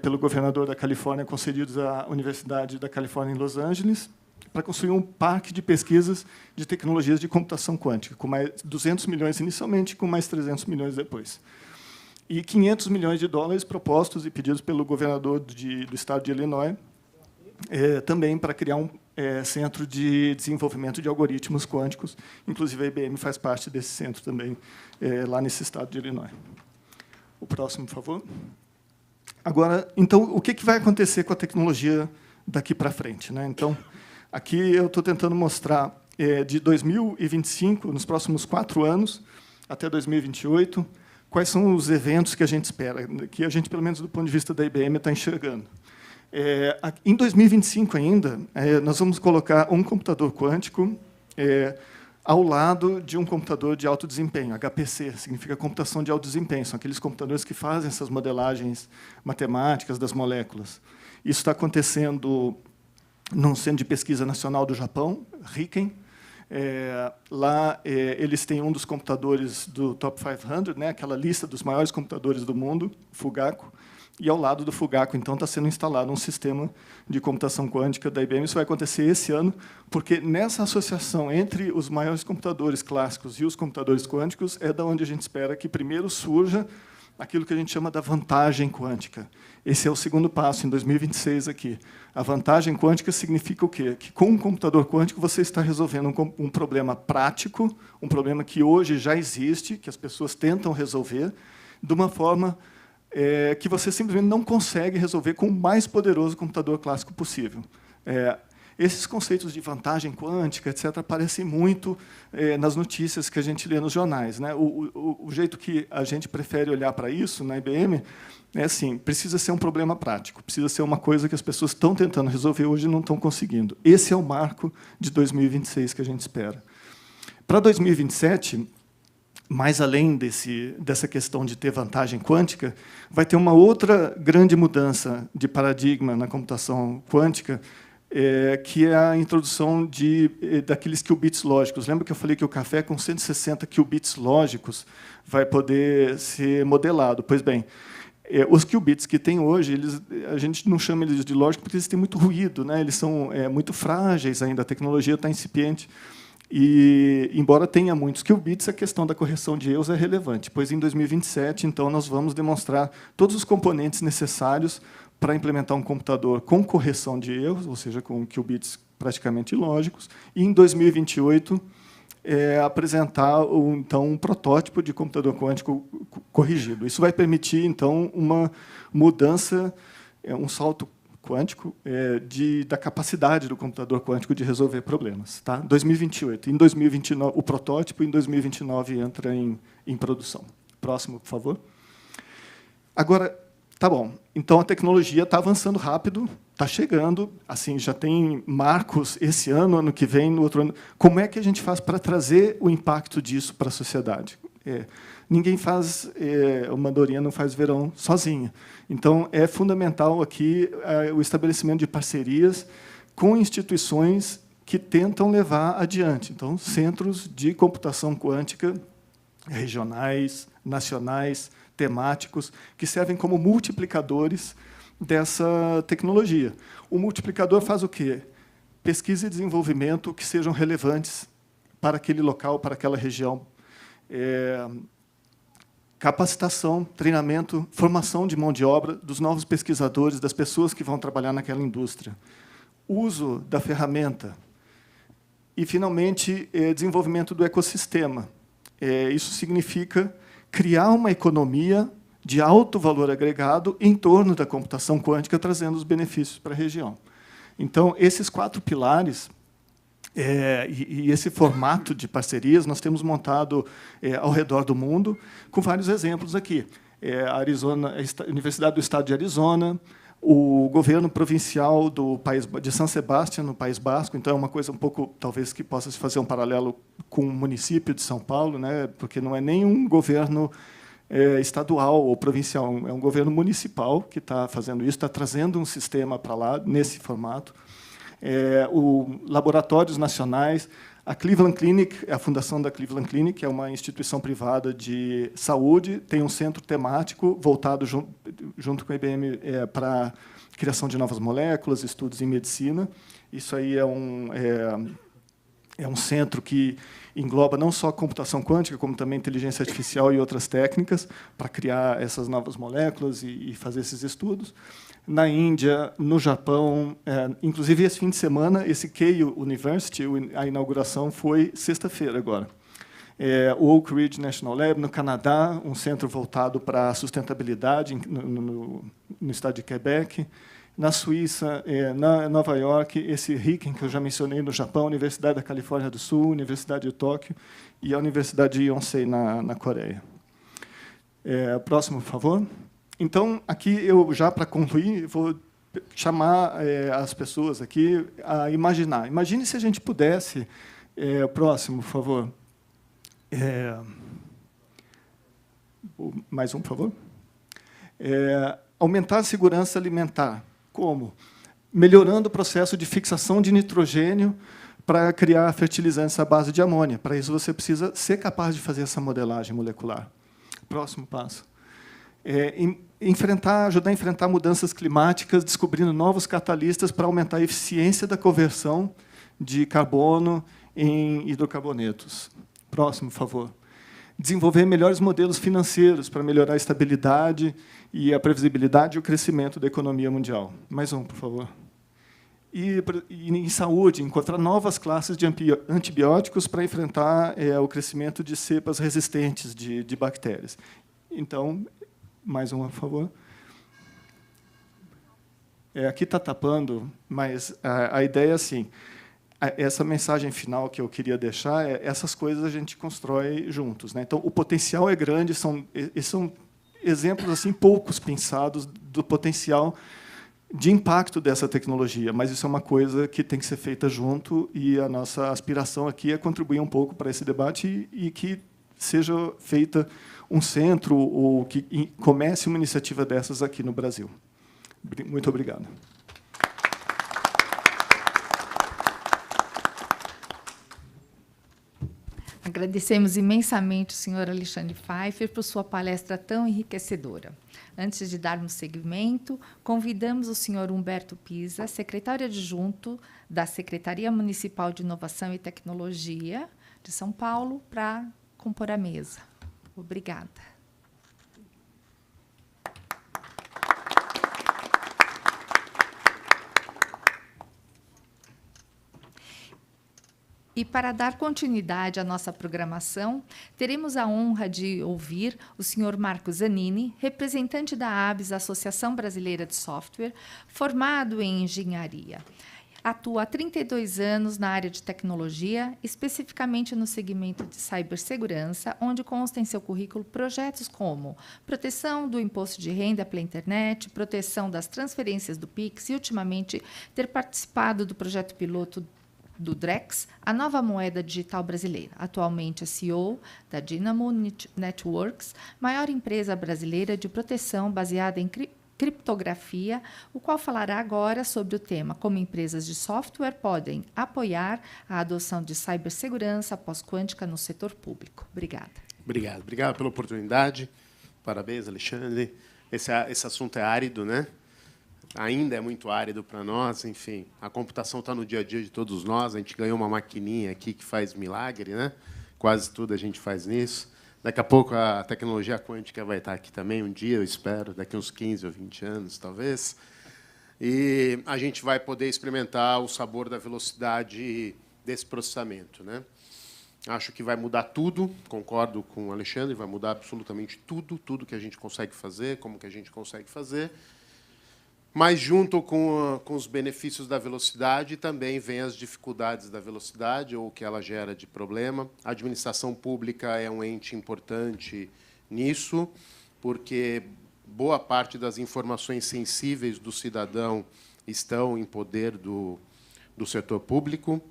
pelo governador da Califórnia concedidos à Universidade da Califórnia em Los Angeles, para construir um parque de pesquisas de tecnologias de computação quântica, com mais 200 milhões inicialmente, com mais 300 milhões depois. E 500 milhões de dólares propostos e pedidos pelo governador do estado de Illinois, também para criar um centro de desenvolvimento de algoritmos quânticos. Inclusive, a IBM faz parte desse centro também, lá nesse estado de Illinois. O próximo, por favor. Agora, então, o que vai acontecer com a tecnologia daqui para frente, né? Então, aqui eu estou tentando mostrar de 2025, nos próximos 4 anos, até 2028, quais são os eventos que a gente espera, que a gente, pelo menos do ponto de vista da IBM, está enxergando. Em 2025 ainda, nós vamos colocar um computador quântico ao lado de um computador de alto desempenho. HPC significa computação de alto desempenho. São aqueles computadores que fazem essas modelagens matemáticas das moléculas. Isso está acontecendo num centro de pesquisa nacional do Japão, RIKEN. Lá eles têm um dos computadores do Top 500, né, aquela lista dos maiores computadores do mundo, Fugaku. E, ao lado do Fugaku, então, está sendo instalado um sistema de computação quântica da IBM. Isso vai acontecer esse ano, porque nessa associação entre os maiores computadores clássicos e os computadores quânticos é da onde a gente espera que primeiro surja aquilo que a gente chama da vantagem quântica. Esse é o segundo passo, em 2026, aqui. A vantagem quântica significa o quê? Que, com um computador quântico, você está resolvendo um problema prático, um problema que hoje já existe, que as pessoas tentam resolver, de uma forma que você simplesmente não consegue resolver com o mais poderoso computador clássico possível. Esses conceitos de vantagem quântica, etc., aparecem muito nas notícias que a gente lê nos jornais, né? O jeito que a gente prefere olhar para isso, na IBM, é assim, precisa ser um problema prático, precisa ser uma coisa que as pessoas estão tentando resolver hoje e não estão conseguindo. Esse é o marco de 2026 que a gente espera. Para 2027... mais além dessa questão de ter vantagem quântica, vai ter uma outra grande mudança de paradigma na computação quântica, que é a introdução daqueles qubits lógicos. Lembra que eu falei que o café com 160 qubits lógicos vai poder ser modelado? Pois bem, os qubits que tem hoje, a gente não chama eles de lógicos porque eles têm muito ruído, né? Eles são muito frágeis ainda, a tecnologia está incipiente. E, embora tenha muitos qubits, a questão da correção de erros é relevante, pois em 2027, então, nós vamos demonstrar todos os componentes necessários para implementar um computador com correção de erros, ou seja, com qubits praticamente lógicos, e em 2028 apresentar então um protótipo de computador quântico corrigido. Isso vai permitir então uma mudança, um salto quântico da capacidade do computador quântico de resolver problemas, tá? 2028. Em 2029, o protótipo, em 2029 entra em produção. Próximo, por favor. Agora, tá bom. Então a tecnologia está avançando rápido, está chegando, assim, já tem marcos esse ano, ano que vem, no outro ano. Como é que a gente faz para trazer o impacto disso para a sociedade? Ninguém faz, uma andorinha não faz verão sozinha. Então, é fundamental aqui o estabelecimento de parcerias com instituições que tentam levar adiante. Então, centros de computação quântica regionais, nacionais, temáticos, que servem como multiplicadores dessa tecnologia. O multiplicador faz o quê? Pesquisa e desenvolvimento que sejam relevantes para aquele local, para aquela região. Capacitação, treinamento, formação de mão de obra dos novos pesquisadores, das pessoas que vão trabalhar naquela indústria. Uso da ferramenta. E, finalmente, desenvolvimento do ecossistema. Isso significa criar uma economia de alto valor agregado em torno da computação quântica, trazendo os benefícios para a região. Então, esses 4 pilares e esse formato de parcerias nós temos montado ao redor do mundo, com vários exemplos aqui. A Universidade do Estado de Arizona, o governo provincial de San Sebastián, no País Basco. Então, é uma coisa um pouco, talvez, que possa se fazer um paralelo com o município de São Paulo, né? Porque não é nem um governo estadual ou provincial, é um governo municipal que está fazendo isso, está trazendo um sistema para lá, nesse formato. Laboratórios nacionais, a Cleveland Clinic, a fundação da Cleveland Clinic, é uma instituição privada de saúde, tem um centro temático voltado junto com a IBM para criação de novas moléculas, estudos em medicina, Isso aí é um centro que engloba não só a computação quântica, como também inteligência artificial e outras técnicas para criar essas novas moléculas e fazer esses estudos. Na Índia, no Japão, inclusive esse fim de semana, esse Keio University, a inauguração foi sexta-feira agora. O Oak Ridge National Lab, no Canadá, um centro voltado para a sustentabilidade no estado de Quebec. Na Suíça, na Nova York, esse RIKEN, que eu já mencionei, no Japão, Universidade da Califórnia do Sul, Universidade de Tóquio e a Universidade de Yonsei, na Coreia. Próximo, por favor. Então, aqui, eu já para concluir, vou chamar as pessoas aqui a imaginar. Imagine se a gente pudesse... próximo, por favor. Mais um, por favor. Aumentar a segurança alimentar. Como? Melhorando o processo de fixação de nitrogênio para criar fertilizantes à base de amônia. Para isso, você precisa ser capaz de fazer essa modelagem molecular. Próximo passo. Ajudar a enfrentar mudanças climáticas, descobrindo novos catalistas para aumentar a eficiência da conversão de carbono em hidrocarbonetos. Próximo, por favor. Desenvolver melhores modelos financeiros para melhorar a estabilidade e a previsibilidade e o crescimento da economia mundial. Mais um, por favor. E em saúde, encontrar novas classes de antibióticos para enfrentar o crescimento de cepas resistentes de bactérias. Então, mais uma, por favor. Aqui está tapando, mas a ideia é assim. Essa mensagem final que eu queria deixar essas coisas a gente constrói juntos, né? Então, o potencial é grande, esses são exemplos assim poucos pensados do potencial de impacto dessa tecnologia, mas isso é uma coisa que tem que ser feita junto e a nossa aspiração aqui é contribuir um pouco para esse debate e que seja feita um centro ou que comece uma iniciativa dessas aqui no Brasil. Muito obrigado. Agradecemos imensamente o senhor Alexandre Pfeiffer por sua palestra tão enriquecedora. Antes de darmos seguimento, convidamos o senhor Humberto Pisa, secretário adjunto da Secretaria Municipal de Inovação e Tecnologia de São Paulo, para compor a mesa. Obrigada. E, para dar continuidade à nossa programação, teremos a honra de ouvir o senhor Marco Zanini, representante da ABS, Associação Brasileira de Software, formado em engenharia. Atua há 32 anos na área de tecnologia, especificamente no segmento de cibersegurança, onde consta em seu currículo projetos como proteção do imposto de renda pela internet, proteção das transferências do Pix e, ultimamente, ter participado do projeto piloto do Drex, a nova moeda digital brasileira. Atualmente é CEO da Dynamo Networks, maior empresa brasileira de proteção baseada em criptografia, o qual falará agora sobre o tema como empresas de software podem apoiar a adoção de cibersegurança pós-quântica no setor público. Obrigada. Obrigado pela oportunidade. Parabéns, Alexandre. Esse assunto é árido, né? Ainda é muito árido para nós, enfim. A computação está no dia a dia de todos nós. A gente ganhou uma maquininha aqui que faz milagre, né? Quase tudo a gente faz nisso. Daqui a pouco a tecnologia quântica vai estar aqui também, um dia, eu espero, daqui uns 15 ou 20 anos, talvez. E a gente vai poder experimentar o sabor da velocidade desse processamento, né? Acho que vai mudar tudo, concordo com o Alexandre, vai mudar absolutamente tudo que a gente consegue fazer, como que a gente consegue fazer. Mas, junto com os benefícios da velocidade, também vem as dificuldades da velocidade, ou o que ela gera de problema. A administração pública é um ente importante nisso, porque boa parte das informações sensíveis do cidadão estão em poder do setor público,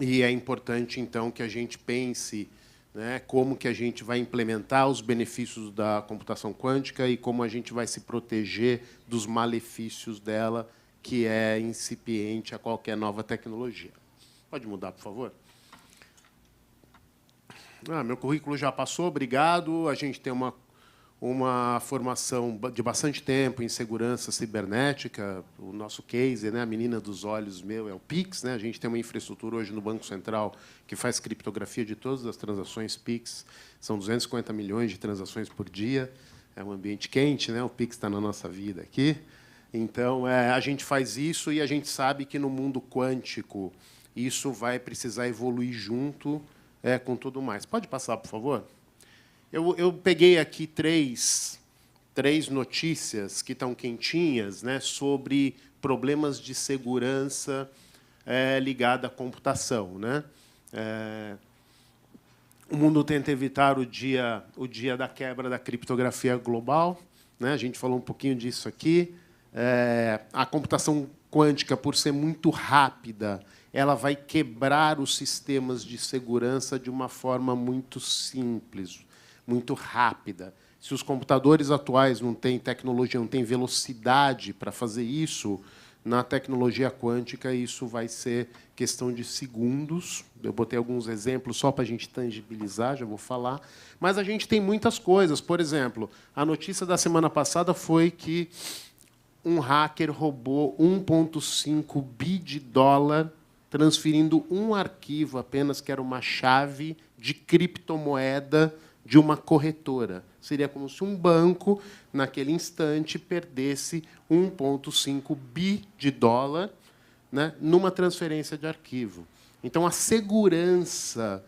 e é importante, então, que a gente pense, né, como que a gente vai implementar os benefícios da computação quântica e como a gente vai se proteger dos malefícios dela, que é incipiente a qualquer nova tecnologia. Pode mudar, por favor? Meu currículo já passou, obrigado. A gente tem uma formação de bastante tempo em segurança cibernética. O nosso case, né, a menina dos olhos meu, é o Pix. Né? A gente tem uma infraestrutura hoje no Banco Central que faz criptografia de todas as transações Pix. São 250 milhões de transações por dia. É um ambiente quente, né? O Pix está na nossa vida aqui. Então, a gente faz isso e a gente sabe que, no mundo quântico, isso vai precisar evoluir junto com tudo mais. Pode passar, por favor? Eu peguei aqui três notícias que estão quentinhas, né, sobre problemas de segurança ligada à computação. Né? O mundo tenta evitar o dia da quebra da criptografia global. Né? A gente falou um pouquinho disso aqui. A computação quântica, por ser muito rápida, ela vai quebrar os sistemas de segurança de uma forma muito simples, muito rápida. Se os computadores atuais não têm tecnologia, não têm velocidade para fazer isso, na tecnologia quântica isso vai ser questão de segundos. Eu botei alguns exemplos só para a gente tangibilizar, já vou falar. Mas a gente tem muitas coisas. Por exemplo, a notícia da semana passada foi que um hacker roubou 1,5 bi de dólar, transferindo um arquivo apenas, que era uma chave de criptomoeda de uma corretora. Seria como se um banco, naquele instante, perdesse 1,5 bi de dólar, né, numa transferência de arquivo. Então, a segurança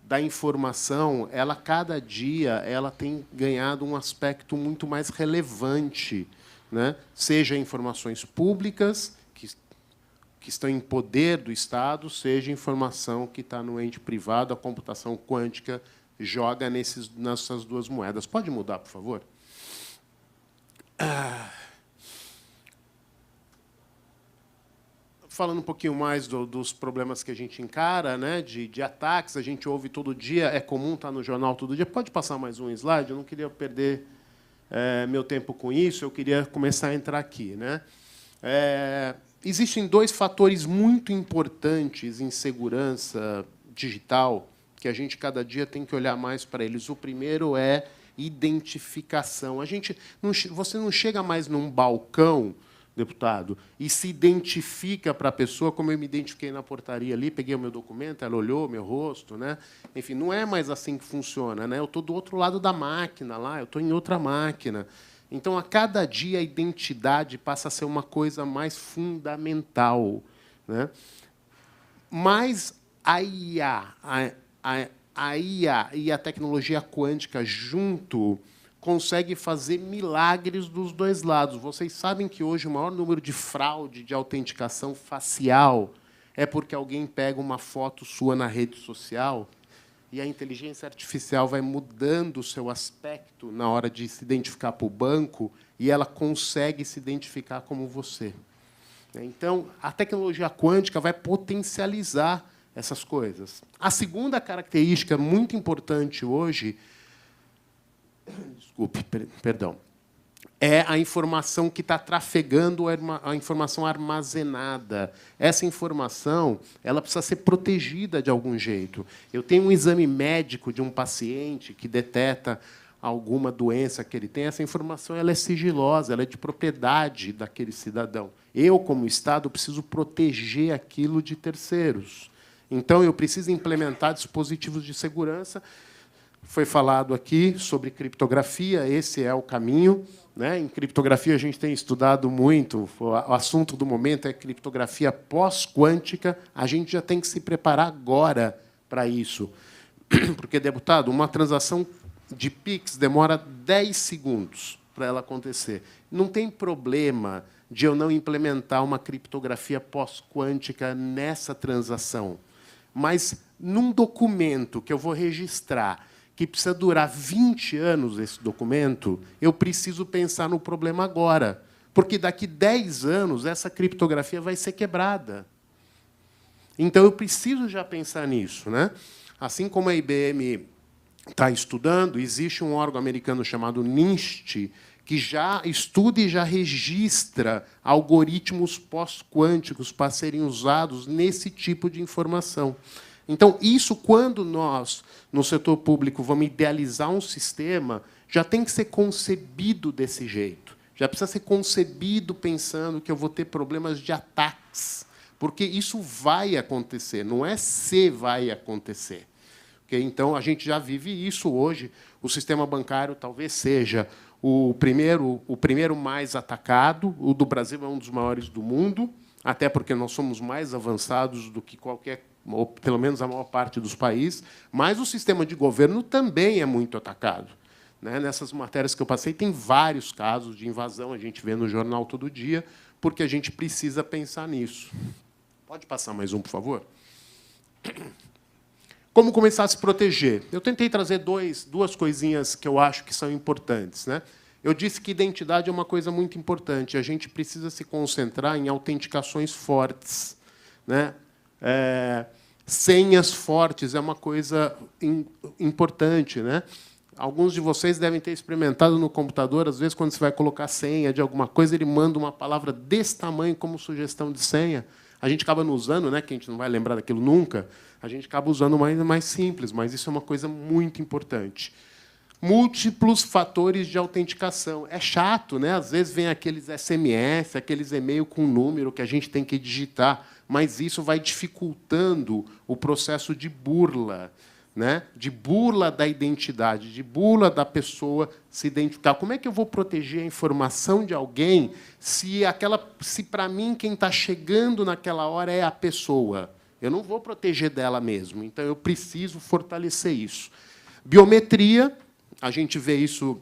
da informação, cada dia, ela tem ganhado um aspecto muito mais relevante, né? Seja informações públicas, que estão em poder do Estado, seja informação que está no ente privado. A computação quântica joga nessas duas moedas. Pode mudar, por favor? Falando um pouquinho mais dos problemas que a gente encara, né, de ataques, a gente ouve todo dia, é comum estar no jornal todo dia. Pode passar mais um slide? Eu não queria perder meu tempo com isso, eu queria começar a entrar aqui. Né? Existem dois fatores muito importantes em segurança digital que a gente, cada dia, tem que olhar mais para eles. O primeiro é identificação. Você não chega mais num balcão, deputado, e se identifica para a pessoa, como eu me identifiquei na portaria ali, peguei o meu documento, ela olhou o meu rosto. Né? Enfim, não é mais assim que funciona. Né? Eu estou do outro lado da máquina, lá, eu estou em outra máquina. Então, a cada dia, a identidade passa a ser uma coisa mais fundamental. Né? Mas a IA e a tecnologia quântica junto consegue fazer milagres dos dois lados. Vocês sabem que hoje o maior número de fraude de autenticação facial é porque alguém pega uma foto sua na rede social e a inteligência artificial vai mudando o seu aspecto na hora de se identificar para o banco e ela consegue se identificar como você. Então, a tecnologia quântica vai potencializar essas coisas. A segunda característica muito importante hoje, é a informação que está trafegando, a informação armazenada. Essa informação ela precisa ser protegida de algum jeito. Eu tenho um exame médico de um paciente que deteta alguma doença que ele tem, essa informação ela é sigilosa, ela é de propriedade daquele cidadão. Eu, como Estado, preciso proteger aquilo de terceiros. Então, eu preciso implementar dispositivos de segurança. Foi falado aqui sobre criptografia, esse é o caminho. Né? Em criptografia, a gente tem estudado muito, o assunto do momento é criptografia pós-quântica. A gente já tem que se preparar agora para isso. Porque, deputado, uma transação de Pix demora 10 segundos para ela acontecer. Não tem problema de eu não implementar uma criptografia pós-quântica nessa transação. Mas, num documento que eu vou registrar, que precisa durar 20 anos esse documento, eu preciso pensar no problema agora. Porque, daqui 10 anos, essa criptografia vai ser quebrada. Então, eu preciso já pensar nisso. Né? Assim como a IBM está estudando, existe um órgão americano chamado NIST, que já estuda e já registra algoritmos pós-quânticos para serem usados nesse tipo de informação. Então, isso, quando nós, no setor público, vamos idealizar um sistema, já tem que ser concebido desse jeito. Já precisa ser concebido pensando que eu vou ter problemas de ataques, porque isso vai acontecer, não é se vai acontecer. Okay? Então, a gente já vive isso hoje. O sistema bancário talvez seja o primeiro mais atacado. O do Brasil é um dos maiores do mundo, até porque nós somos mais avançados do que qualquer, ou pelo menos a maior parte dos países, mas o sistema de governo também é muito atacado. Né? Nessas matérias que eu passei, tem vários casos de invasão, a gente vê no jornal todo dia, porque a gente precisa pensar nisso. Pode passar mais um, por favor? Como começar a se proteger? Eu tentei trazer duas coisinhas que eu acho que são importantes. Né? Eu disse que identidade é uma coisa muito importante. A gente precisa se concentrar em autenticações fortes. Né? Senhas fortes é uma coisa importante. Né? Alguns de vocês devem ter experimentado no computador, às vezes, quando você vai colocar senha de alguma coisa, ele manda uma palavra desse tamanho como sugestão de senha. A gente acaba não usando, né, que a gente não vai lembrar daquilo nunca, a gente acaba usando mais simples, mas isso é uma coisa muito importante. Múltiplos fatores de autenticação. É chato, né? Às vezes vem aqueles SMS, aqueles e-mail com número que a gente tem que digitar, mas isso vai dificultando o processo de burla. Né? De burla da identidade, de burla da pessoa se identificar. Como é que eu vou proteger a informação de alguém se para mim quem está chegando naquela hora é a pessoa? Eu não vou proteger dela mesmo. Então, eu preciso fortalecer isso. Biometria, a gente vê isso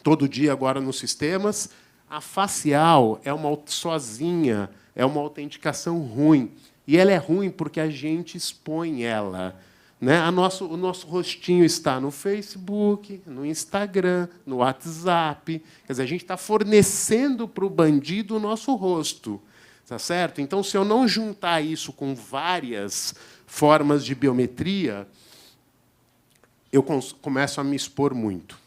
todo dia agora nos sistemas. A facial sozinha é uma autenticação ruim. E ela é ruim porque a gente expõe ela. Né? O nosso rostinho está no Facebook, no Instagram, no WhatsApp. Quer dizer, a gente está fornecendo para o bandido o nosso rosto. Tá certo? Então, se eu não juntar isso com várias formas de biometria, eu começo a me expor muito.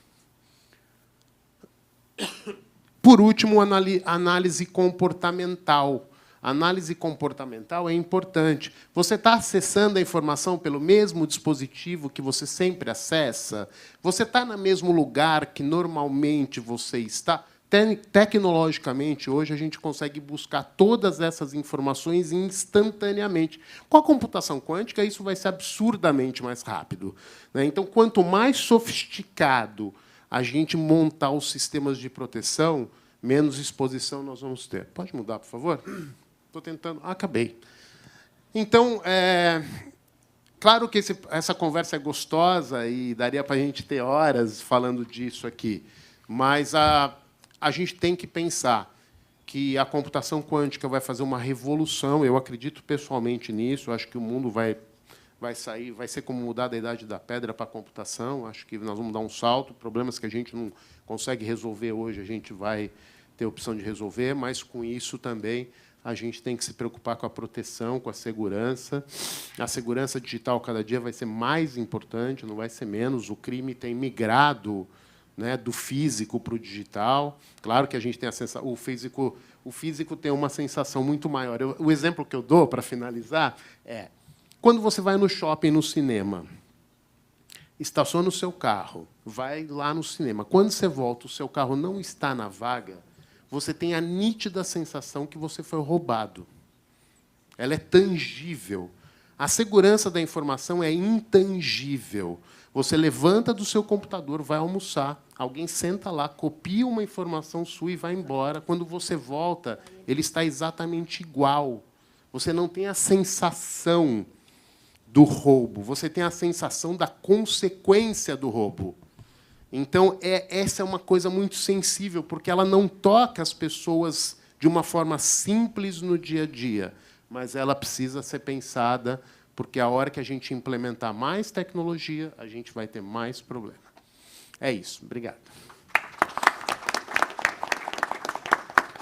Por último, análise comportamental. A análise comportamental é importante. Você está acessando a informação pelo mesmo dispositivo que você sempre acessa? Você está no mesmo lugar que normalmente você está? Tecnologicamente, hoje, a gente consegue buscar todas essas informações instantaneamente. Com a computação quântica, isso vai ser absurdamente mais rápido. Né? Então, quanto mais sofisticado a gente montar os sistemas de proteção, menos exposição nós vamos ter. Pode mudar, por favor? Estou tentando. Acabei. Então, claro que essa conversa é gostosa e daria para a gente ter horas falando disso aqui, mas a gente tem que pensar que a computação quântica vai fazer uma revolução. Eu acredito pessoalmente nisso. Acho que o mundo vai ser como mudar da idade da pedra para a computação. Acho que nós vamos dar um salto. Problemas que a gente não consegue resolver hoje, a gente vai ter a opção de resolver, mas, com isso, também a gente tem que se preocupar com a proteção, com a segurança. A segurança digital, cada dia, vai ser mais importante, não vai ser menos. O crime tem migrado, né, do físico para o digital. Claro que a gente tem a sensação... O físico tem uma sensação muito maior. O exemplo que eu dou, para finalizar, é quando você vai no shopping, no cinema, estaciona o seu carro, vai lá no cinema. Quando você volta, o seu carro não está na vaga, você tem a nítida sensação que você foi roubado. Ela é tangível. A segurança da informação é intangível. Você levanta do seu computador, vai almoçar, alguém senta lá, copia uma informação sua e vai embora. Quando você volta, ele está exatamente igual. Você não tem a sensação do roubo, você tem a sensação da consequência do roubo. Então, essa é uma coisa muito sensível, porque ela não toca as pessoas de uma forma simples no dia a dia, mas ela precisa ser pensada, porque a hora que a gente implementar mais tecnologia, a gente vai ter mais problema. É isso. Obrigado.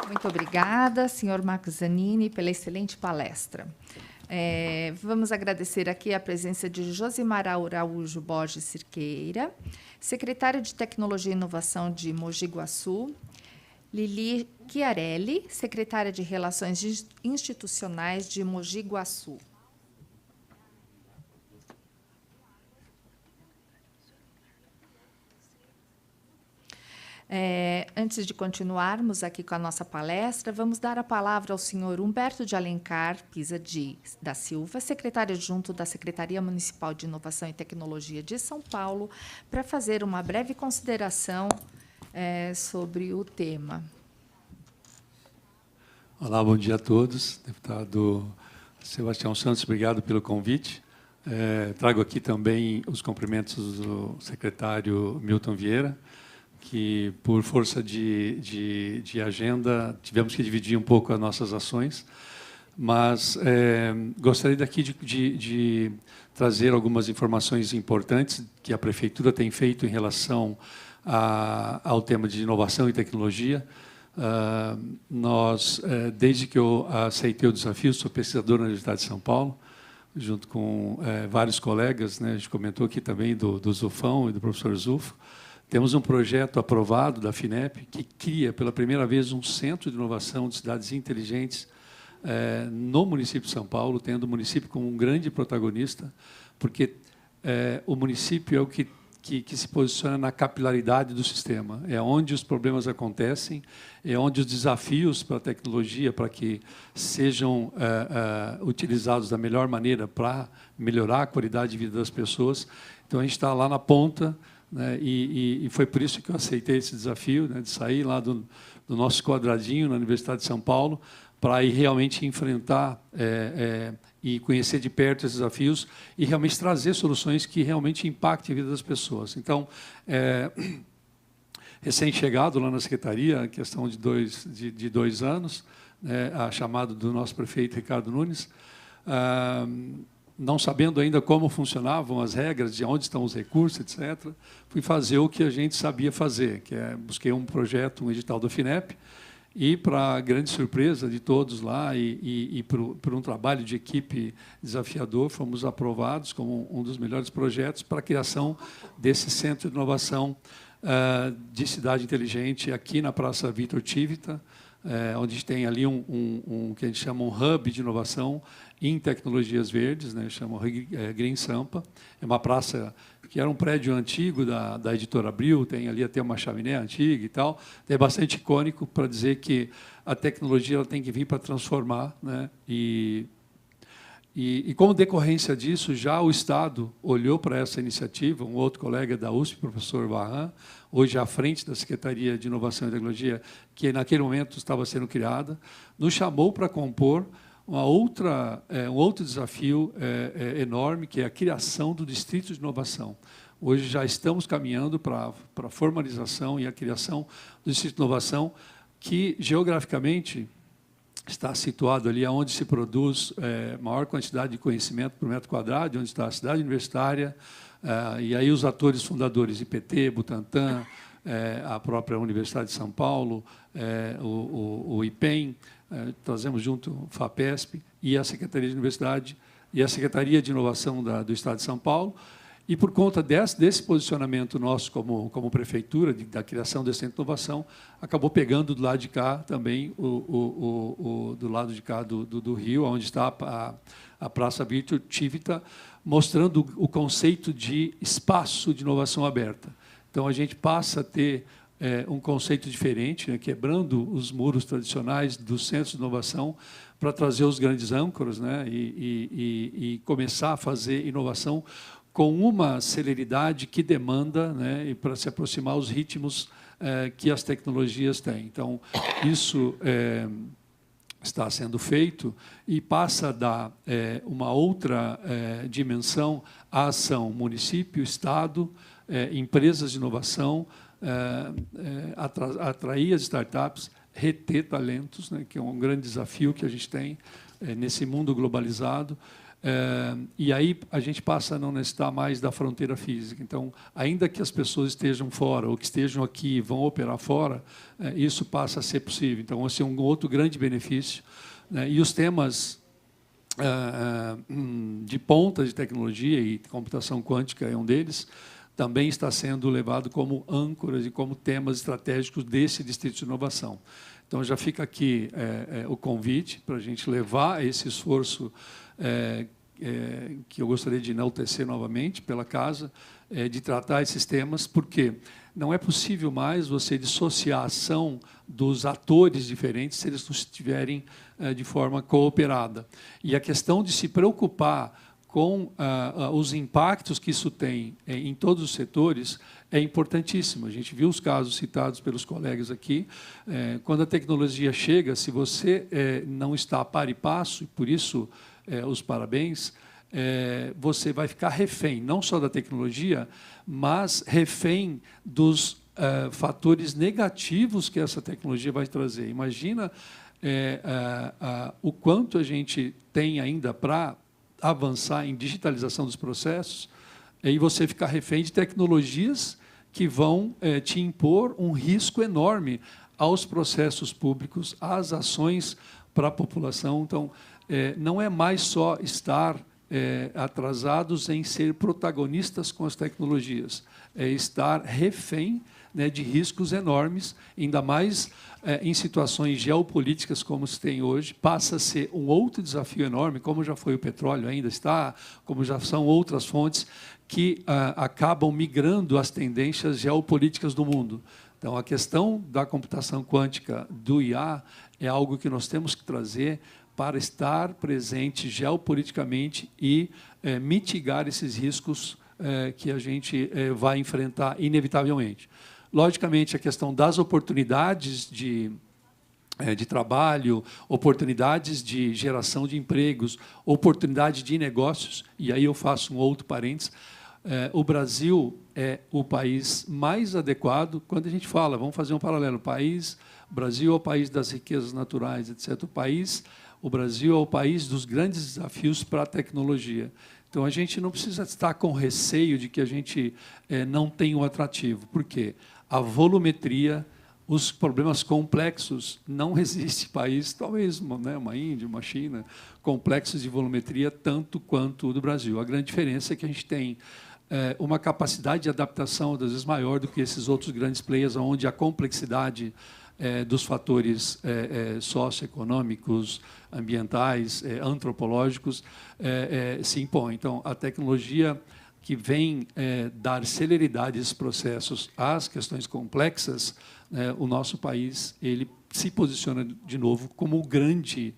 Muito obrigada, senhor Marcos Zanini, pela excelente palestra. Vamos agradecer aqui a presença de Josimar Araújo Borges Cirqueira, secretária de Tecnologia e Inovação de Mogi Guaçu, Lili Chiarelli, secretária de Relações Institucionais de Mogi Guaçu. Antes de continuarmos aqui com a nossa palestra, vamos dar a palavra ao senhor Humberto de Alencar Pisa da Silva, secretário adjunto da Secretaria Municipal de Inovação e Tecnologia de São Paulo, para fazer uma breve consideração sobre o tema. Olá, bom dia a todos. Deputado Sebastião Santos, obrigado pelo convite. Trago aqui também os cumprimentos do secretário Milton Vieira, que, por força de agenda, tivemos que dividir um pouco as nossas ações, mas gostaria daqui de trazer algumas informações importantes que a Prefeitura tem feito em relação ao tema de inovação e tecnologia. Desde que eu aceitei o desafio, sou pesquisador na Universidade de São Paulo, junto com vários colegas, né? A gente comentou aqui também do Zufão e do professor Zufo. Temos um projeto aprovado da FINEP que cria, pela primeira vez, um centro de inovação de cidades inteligentes no município de São Paulo, tendo o município como um grande protagonista, porque o município é o que se posiciona na capilaridade do sistema. É onde os problemas acontecem, é onde os desafios para a tecnologia, para que sejam utilizados da melhor maneira para melhorar a qualidade de vida das pessoas. Então, a gente está lá na ponta, né, e foi por isso que eu aceitei esse desafio, né, de sair lá do nosso quadradinho na Universidade de São Paulo para ir realmente enfrentar e conhecer de perto esses desafios e realmente trazer soluções que realmente impactem a vida das pessoas. Então, recém-chegado lá na Secretaria, questão de 2 anos, a chamada do nosso prefeito Ricardo Nunes, não sabendo ainda como funcionavam as regras, de onde estão os recursos, etc., fui fazer o que a gente sabia fazer, que busquei um projeto, um edital da FINEP, e, para grande surpresa de todos lá, e por um trabalho de equipe desafiador, fomos aprovados como um dos melhores projetos para a criação desse Centro de Inovação de Cidade Inteligente aqui na Praça Vitor Tivita, onde a gente tem ali que a gente chama um hub de inovação em tecnologias verdes, né, chama Green Sampa. É uma praça que era um prédio antigo da Editora Abril, tem ali até uma chaminé antiga e tal. É bastante icônico para dizer que a tecnologia ela tem que vir para transformar, né, e como decorrência disso, já o Estado olhou para essa iniciativa, um outro colega da USP, professor Varran, hoje à frente da Secretaria de Inovação e Tecnologia, que naquele momento estava sendo criada, nos chamou para compor um outro desafio enorme, que é a criação do Distrito de Inovação. Hoje já estamos caminhando para a formalização e a criação do Distrito de Inovação, que, geograficamente, está situado ali onde se produz maior quantidade de conhecimento por metro quadrado, onde está a cidade universitária, e aí os atores fundadores, IPT, Butantan, a própria Universidade de São Paulo, o IPEM, trazemos junto o FAPESP e a Secretaria de Universidade e a Secretaria de Inovação do Estado de São Paulo. E, por conta desse posicionamento nosso como prefeitura, da criação desse centro de inovação, acabou pegando do lado de cá também, do lado de cá do Rio, onde está a Praça Vitor Tivita, mostrando o conceito de espaço de inovação aberta. Então, a gente passa a ter um conceito diferente, né, quebrando os muros tradicionais dos centros de inovação para trazer os grandes âncoras, né, e começar a fazer inovação com uma celeridade que demanda, né, e para se aproximar aos ritmos que as tecnologias têm. Então, isso está sendo feito e passa a dar uma outra dimensão à ação município, Estado, empresas de inovação, atrair as startups, reter talentos, né, que é um grande desafio que a gente tem nesse mundo globalizado. E aí a gente passa a não necessitar mais da fronteira física. Então, ainda que as pessoas estejam fora ou que estejam aqui e vão operar fora, isso passa a ser possível. Então, esse é um outro grande benefício, né? E os temas de ponta de tecnologia, e computação quântica é um deles, também está sendo levado como âncoras e como temas estratégicos desse Distrito de Inovação. Então, já fica aqui o convite para a gente levar esse esforço que eu gostaria de enaltecer novamente pela casa, de tratar esses temas, porque não é possível mais você dissociar a ação dos atores diferentes se eles não estiverem de forma cooperada. E a questão de se preocupar com os impactos que isso tem em todos os setores é importantíssimo. A gente viu os casos citados pelos colegas aqui. Quando a tecnologia chega, se você não está a par e passo, e por isso os parabéns, você vai ficar refém, não só da tecnologia, mas refém dos fatores negativos que essa tecnologia vai trazer. Imagina o quanto a gente tem ainda para avançar em digitalização dos processos e você ficar refém de tecnologias que vão te impor um risco enorme aos processos públicos, às ações para a população. Então, não é mais só estar atrasados em ser protagonistas com as tecnologias, é estar refém, né, de riscos enormes, ainda mais em situações geopolíticas como se tem hoje, passa a ser um outro desafio enorme, como já foi o petróleo, ainda está, como já são outras fontes que acabam migrando as tendências geopolíticas do mundo. Então, a questão da computação quântica, do IA, é algo que nós temos que trazer para estar presente geopoliticamente e mitigar esses riscos que a gente vai enfrentar inevitavelmente. Logicamente, a questão das oportunidades de trabalho, oportunidades de geração de empregos, oportunidade de negócios, e aí eu faço um outro parênteses, o Brasil é o país mais adequado, quando a gente fala, vamos fazer um paralelo, o Brasil é o país das riquezas naturais, etc. O Brasil é o país dos grandes desafios para a tecnologia. Então, a gente não precisa estar com receio de que a gente não tenha um atrativo. Por quê? A volumetria, os problemas complexos, não existe país, talvez uma Índia, uma China, complexos de volumetria tanto quanto o do Brasil. A grande diferença é que a gente tem uma capacidade de adaptação, às vezes, maior do que esses outros grandes players, onde a complexidade dos fatores socioeconômicos, ambientais, antropológicos, se impõe. Então, a tecnologia que vem dar celeridade a esses processos, às questões complexas, o nosso país ele se posiciona de novo como o grande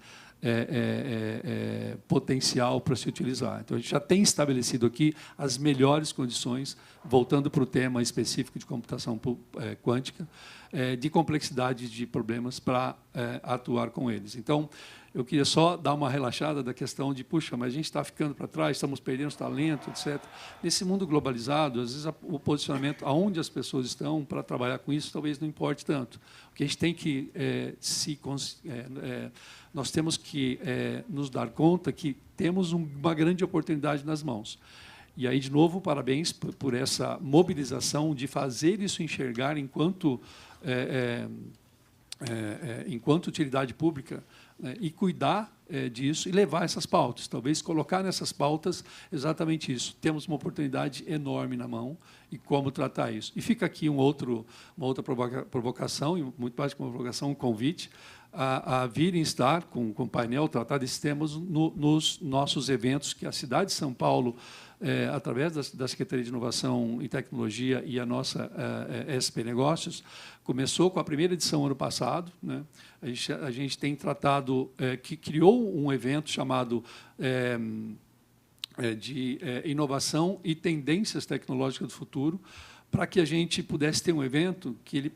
potencial para se utilizar. Então, a gente já tem estabelecido aqui as melhores condições, voltando para o tema específico de computação quântica, de complexidade de problemas para atuar com eles. Então, eu queria só dar uma relaxada da questão de, puxa, mas a gente está ficando para trás, estamos perdendo talento, etc. Nesse mundo globalizado, às vezes o posicionamento, aonde as pessoas estão para trabalhar com isso, talvez não importe tanto. O que a gente tem que nós temos que nos dar conta que temos uma grande oportunidade nas mãos. E aí, de novo, parabéns por essa mobilização de fazer isso enxergar enquanto utilidade pública, né, e cuidar disso e levar essas pautas. Talvez colocar nessas pautas exatamente isso. Temos uma oportunidade enorme na mão e como tratar isso. E fica aqui uma outra provocação, e muito mais que uma provocação, um convite, a virem estar com o painel, tratar desses temas nos nossos eventos que a cidade de São Paulo, através da Secretaria de Inovação e Tecnologia e a nossa SP Negócios, começou com a primeira edição ano passado, né? A gente tem tratado, que criou um evento chamado de inovação e tendências tecnológicas do futuro, para que a gente pudesse ter um evento que ele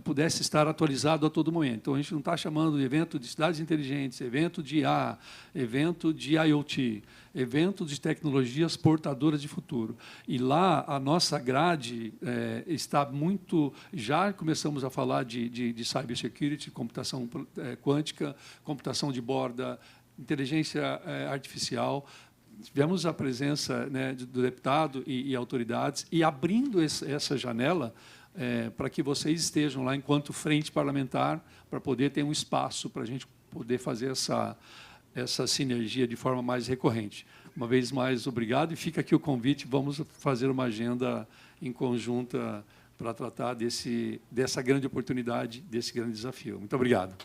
pudesse estar atualizado a todo momento. Então, a gente não está chamando de evento de cidades inteligentes, evento de IA, evento de IoT, evento de tecnologias portadoras de futuro. E lá, a nossa grade está muito... Já começamos a falar de cybersecurity, computação quântica, computação de borda, inteligência artificial. Tivemos a presença, né, do deputado e autoridades, e abrindo essa janela para que vocês estejam lá enquanto frente parlamentar, para poder ter um espaço para a gente poder fazer essa sinergia de forma mais recorrente. Uma vez mais, obrigado, e fica aqui o convite, vamos fazer uma agenda em conjunta para tratar dessa grande oportunidade, desse grande desafio. Muito obrigado.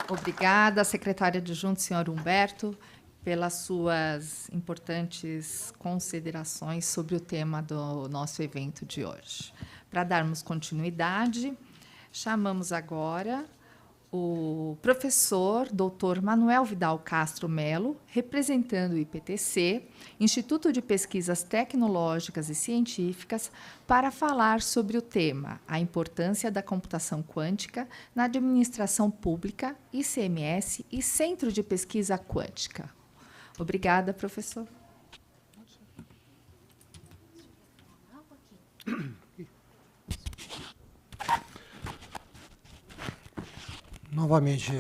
Obrigada, secretária adjunto, senhor Humberto. pelas suas importantes considerações sobre o tema do nosso evento de hoje. Para darmos continuidade, chamamos agora o professor Dr. Manuel Vidal Castro Melo, representando o IPTC, Instituto de Pesquisas Tecnológicas e Científicas, para falar sobre o tema a importância da computação quântica na administração pública, ICMS e Centro de Pesquisa Quântica. Obrigada, professor. Novamente,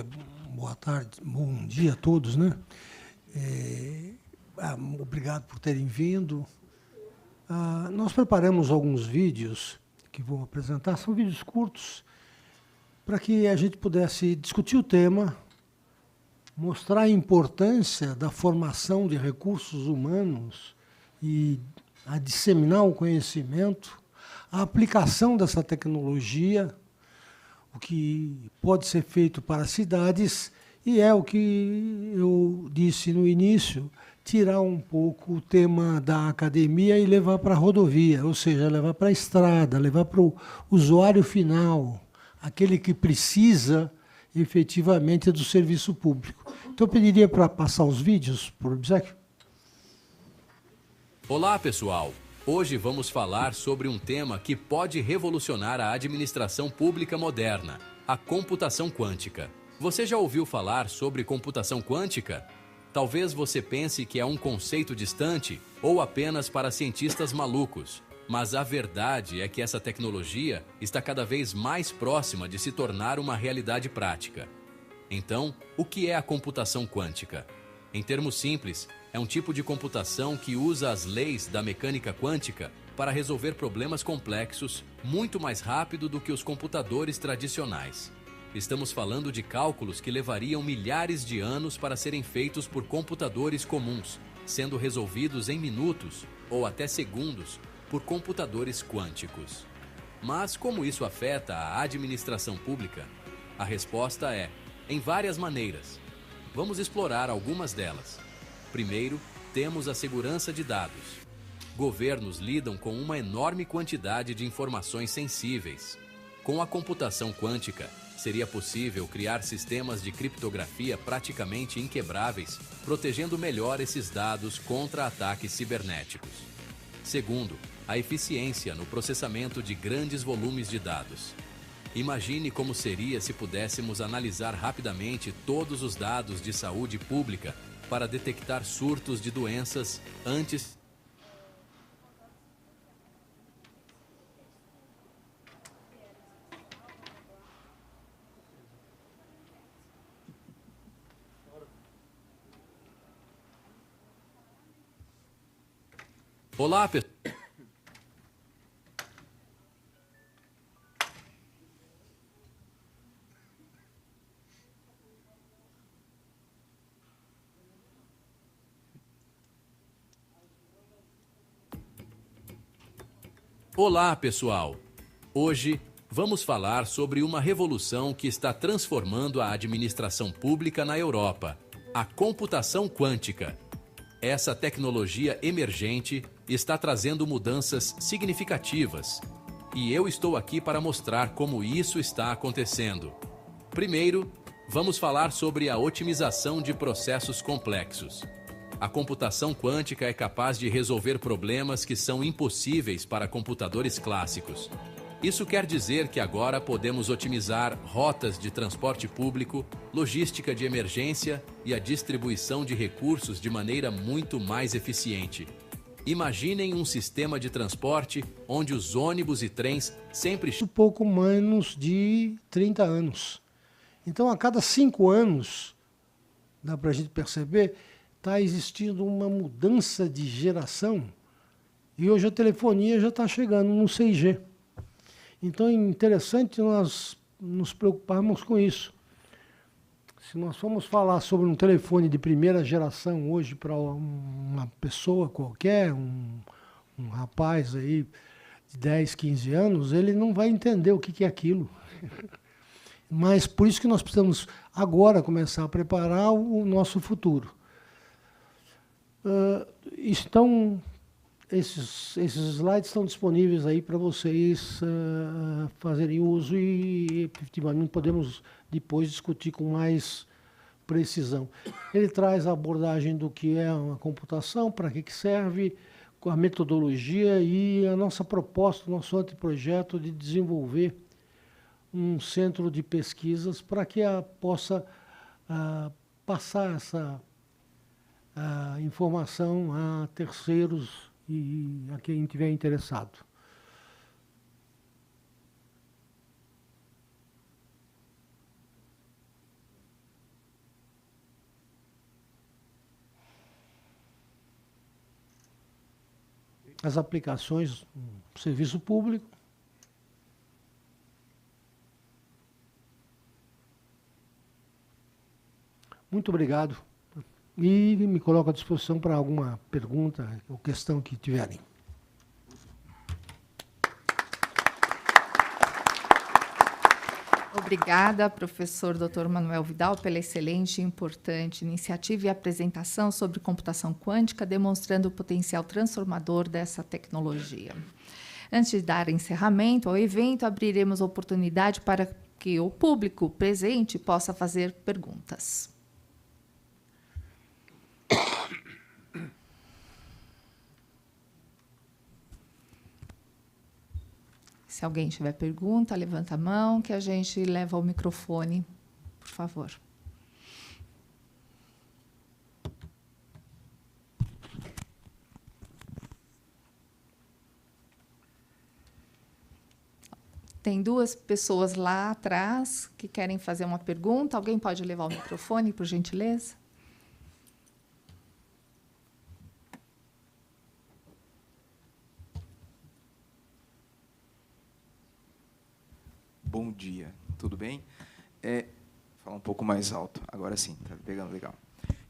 boa tarde, bom dia a todos, né? Obrigado por terem vindo. Nós preparamos alguns vídeos que vou apresentar, são vídeos curtos, para que a gente pudesse discutir o tema, mostrar a importância da formação de recursos humanos e a disseminar o conhecimento, a aplicação dessa tecnologia, o que pode ser feito para as cidades, e é o que eu disse no início, tirar um pouco o tema da academia e levar para a rodovia, ou seja, levar para a estrada, levar para o usuário final, aquele que precisa efetivamente do serviço público. Então, eu pediria para passar os vídeos, por obséquio. Olá, pessoal! Hoje vamos falar sobre um tema que pode revolucionar a administração pública moderna, a computação quântica. Você já ouviu falar sobre computação quântica? Talvez você pense que é um conceito distante ou apenas para cientistas malucos, mas a verdade é que essa tecnologia está cada vez mais próxima de se tornar uma realidade prática. Então, o que é a computação quântica? Em termos simples, é um tipo de computação que usa as leis da mecânica quântica para resolver problemas complexos muito mais rápido do que os computadores tradicionais. Estamos falando de cálculos que levariam milhares de anos para serem feitos por computadores comuns, sendo resolvidos em minutos ou até segundos por computadores quânticos. Mas como isso afeta a administração pública? A resposta é, em várias maneiras. Vamos explorar algumas delas. Primeiro, temos a segurança de dados. Governos lidam com uma enorme quantidade de informações sensíveis. Com a computação quântica, seria possível criar sistemas de criptografia praticamente inquebráveis, protegendo melhor esses dados contra ataques cibernéticos. Segundo, a eficiência no processamento de grandes volumes de dados. Imagine como seria se pudéssemos analisar rapidamente todos os dados de saúde pública para detectar surtos de doenças antes. Olá, pessoal. Olá, pessoal! Hoje vamos falar sobre uma revolução que está transformando a administração pública na Europa, a computação quântica. Essa tecnologia emergente está trazendo mudanças significativas, e eu estou aqui para mostrar como isso está acontecendo. Primeiro, vamos falar sobre a otimização de processos complexos. A computação quântica é capaz de resolver problemas que são impossíveis para computadores clássicos. Isso quer dizer que agora podemos otimizar rotas de transporte público, logística de emergência e a distribuição de recursos de maneira muito mais eficiente. Imaginem um sistema de transporte onde os ônibus e trens sempre... Um pouco menos de 30 anos. Então, a cada 5 anos, dá para a gente perceber, está existindo uma mudança de geração e hoje a telefonia já está chegando no 6G. Então é interessante nós nos preocuparmos com isso. Se nós formos falar sobre um telefone de primeira geração hoje para uma pessoa qualquer, um rapaz aí de 10, 15 anos, ele não vai entender o que é aquilo. Mas por isso que nós precisamos agora começar a preparar o nosso futuro. Esses slides estão disponíveis aí para vocês fazerem uso e, efetivamente, podemos depois discutir com mais precisão. Ele traz a abordagem do que é uma computação, para que serve, com a metodologia e a nossa proposta, o nosso anteprojeto de desenvolver um centro de pesquisas para que possa passar essa informação a terceiros e a quem estiver interessado. As aplicações, serviço público. Muito obrigado. E me coloco à disposição para alguma pergunta ou questão que tiverem. Obrigada, professor Dr. Manuel Vidal, pela excelente e importante iniciativa e apresentação sobre computação quântica, demonstrando o potencial transformador dessa tecnologia. Antes de dar encerramento ao evento, abriremos oportunidade para que o público presente possa fazer perguntas. Se alguém tiver pergunta, levanta a mão que a gente leva o microfone, por favor. Tem duas pessoas lá atrás que querem fazer uma pergunta. Alguém pode levar o microfone, por gentileza? Bom dia, tudo bem? Falar um pouco mais alto, agora sim, está pegando legal.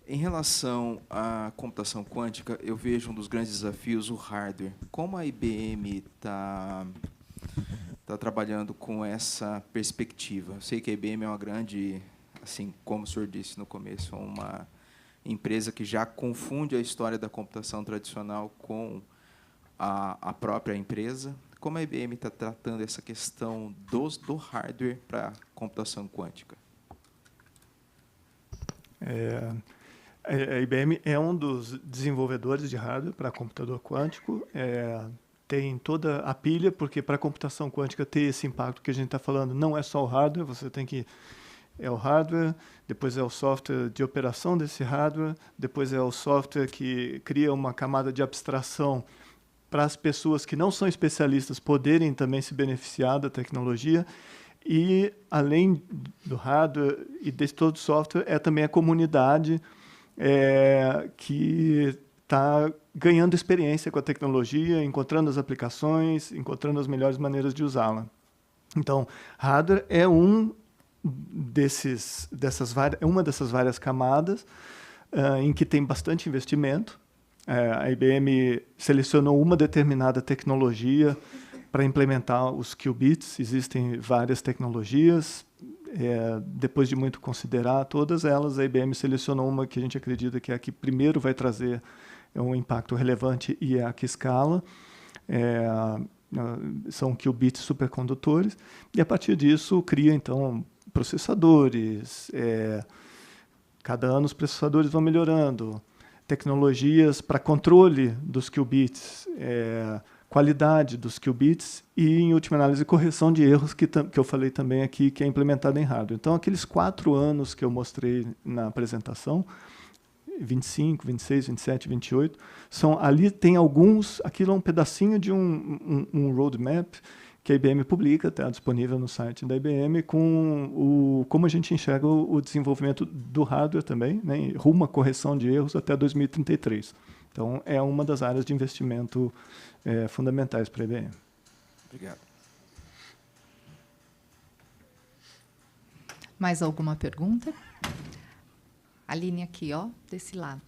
Em relação à computação quântica, eu vejo um dos grandes desafios o hardware. Como a IBM está trabalhando com essa perspectiva? Eu sei que a IBM é uma grande, assim como o senhor disse no começo, uma empresa que já confunde a história da computação tradicional com a própria empresa. Como a IBM está tratando essa questão do hardware para a computação quântica? A IBM é um dos desenvolvedores de hardware para computador quântico. Tem toda a pilha, porque para a computação quântica ter esse impacto que a gente está falando, não é só o hardware, você tem que... É o hardware, depois é o software de operação desse hardware, depois é o software que cria uma camada de abstração para as pessoas que não são especialistas poderem também se beneficiar da tecnologia. E, além do hardware e de todo o software, é também a comunidade que está ganhando experiência com a tecnologia, encontrando as aplicações, encontrando as melhores maneiras de usá-la. Então, hardware é uma dessas várias camadas em que tem bastante investimento. A IBM selecionou uma determinada tecnologia para implementar os qubits. Existem várias tecnologias. Depois de muito considerar todas elas, a IBM selecionou uma que a gente acredita que é a que primeiro vai trazer um impacto relevante e é a que escala. São qubits supercondutores. E, a partir disso, cria, então, processadores. Cada ano os processadores vão melhorando. Tecnologias para controle dos qubits, qualidade dos qubits e, em última análise, correção de erros, que eu falei também aqui, que é implementada em hardware. Então, aqueles 4 anos que eu mostrei na apresentação, 25, 26, 27, 28, ali tem alguns, aquilo é um pedacinho de um roadmap que a IBM publica, está disponível no site da IBM, com como a gente enxerga o desenvolvimento do hardware também, né, rumo à correção de erros até 2033. Então, é uma das áreas de investimento fundamentais para a IBM. Obrigado. Mais alguma pergunta? A linha aqui, ó, desse lado.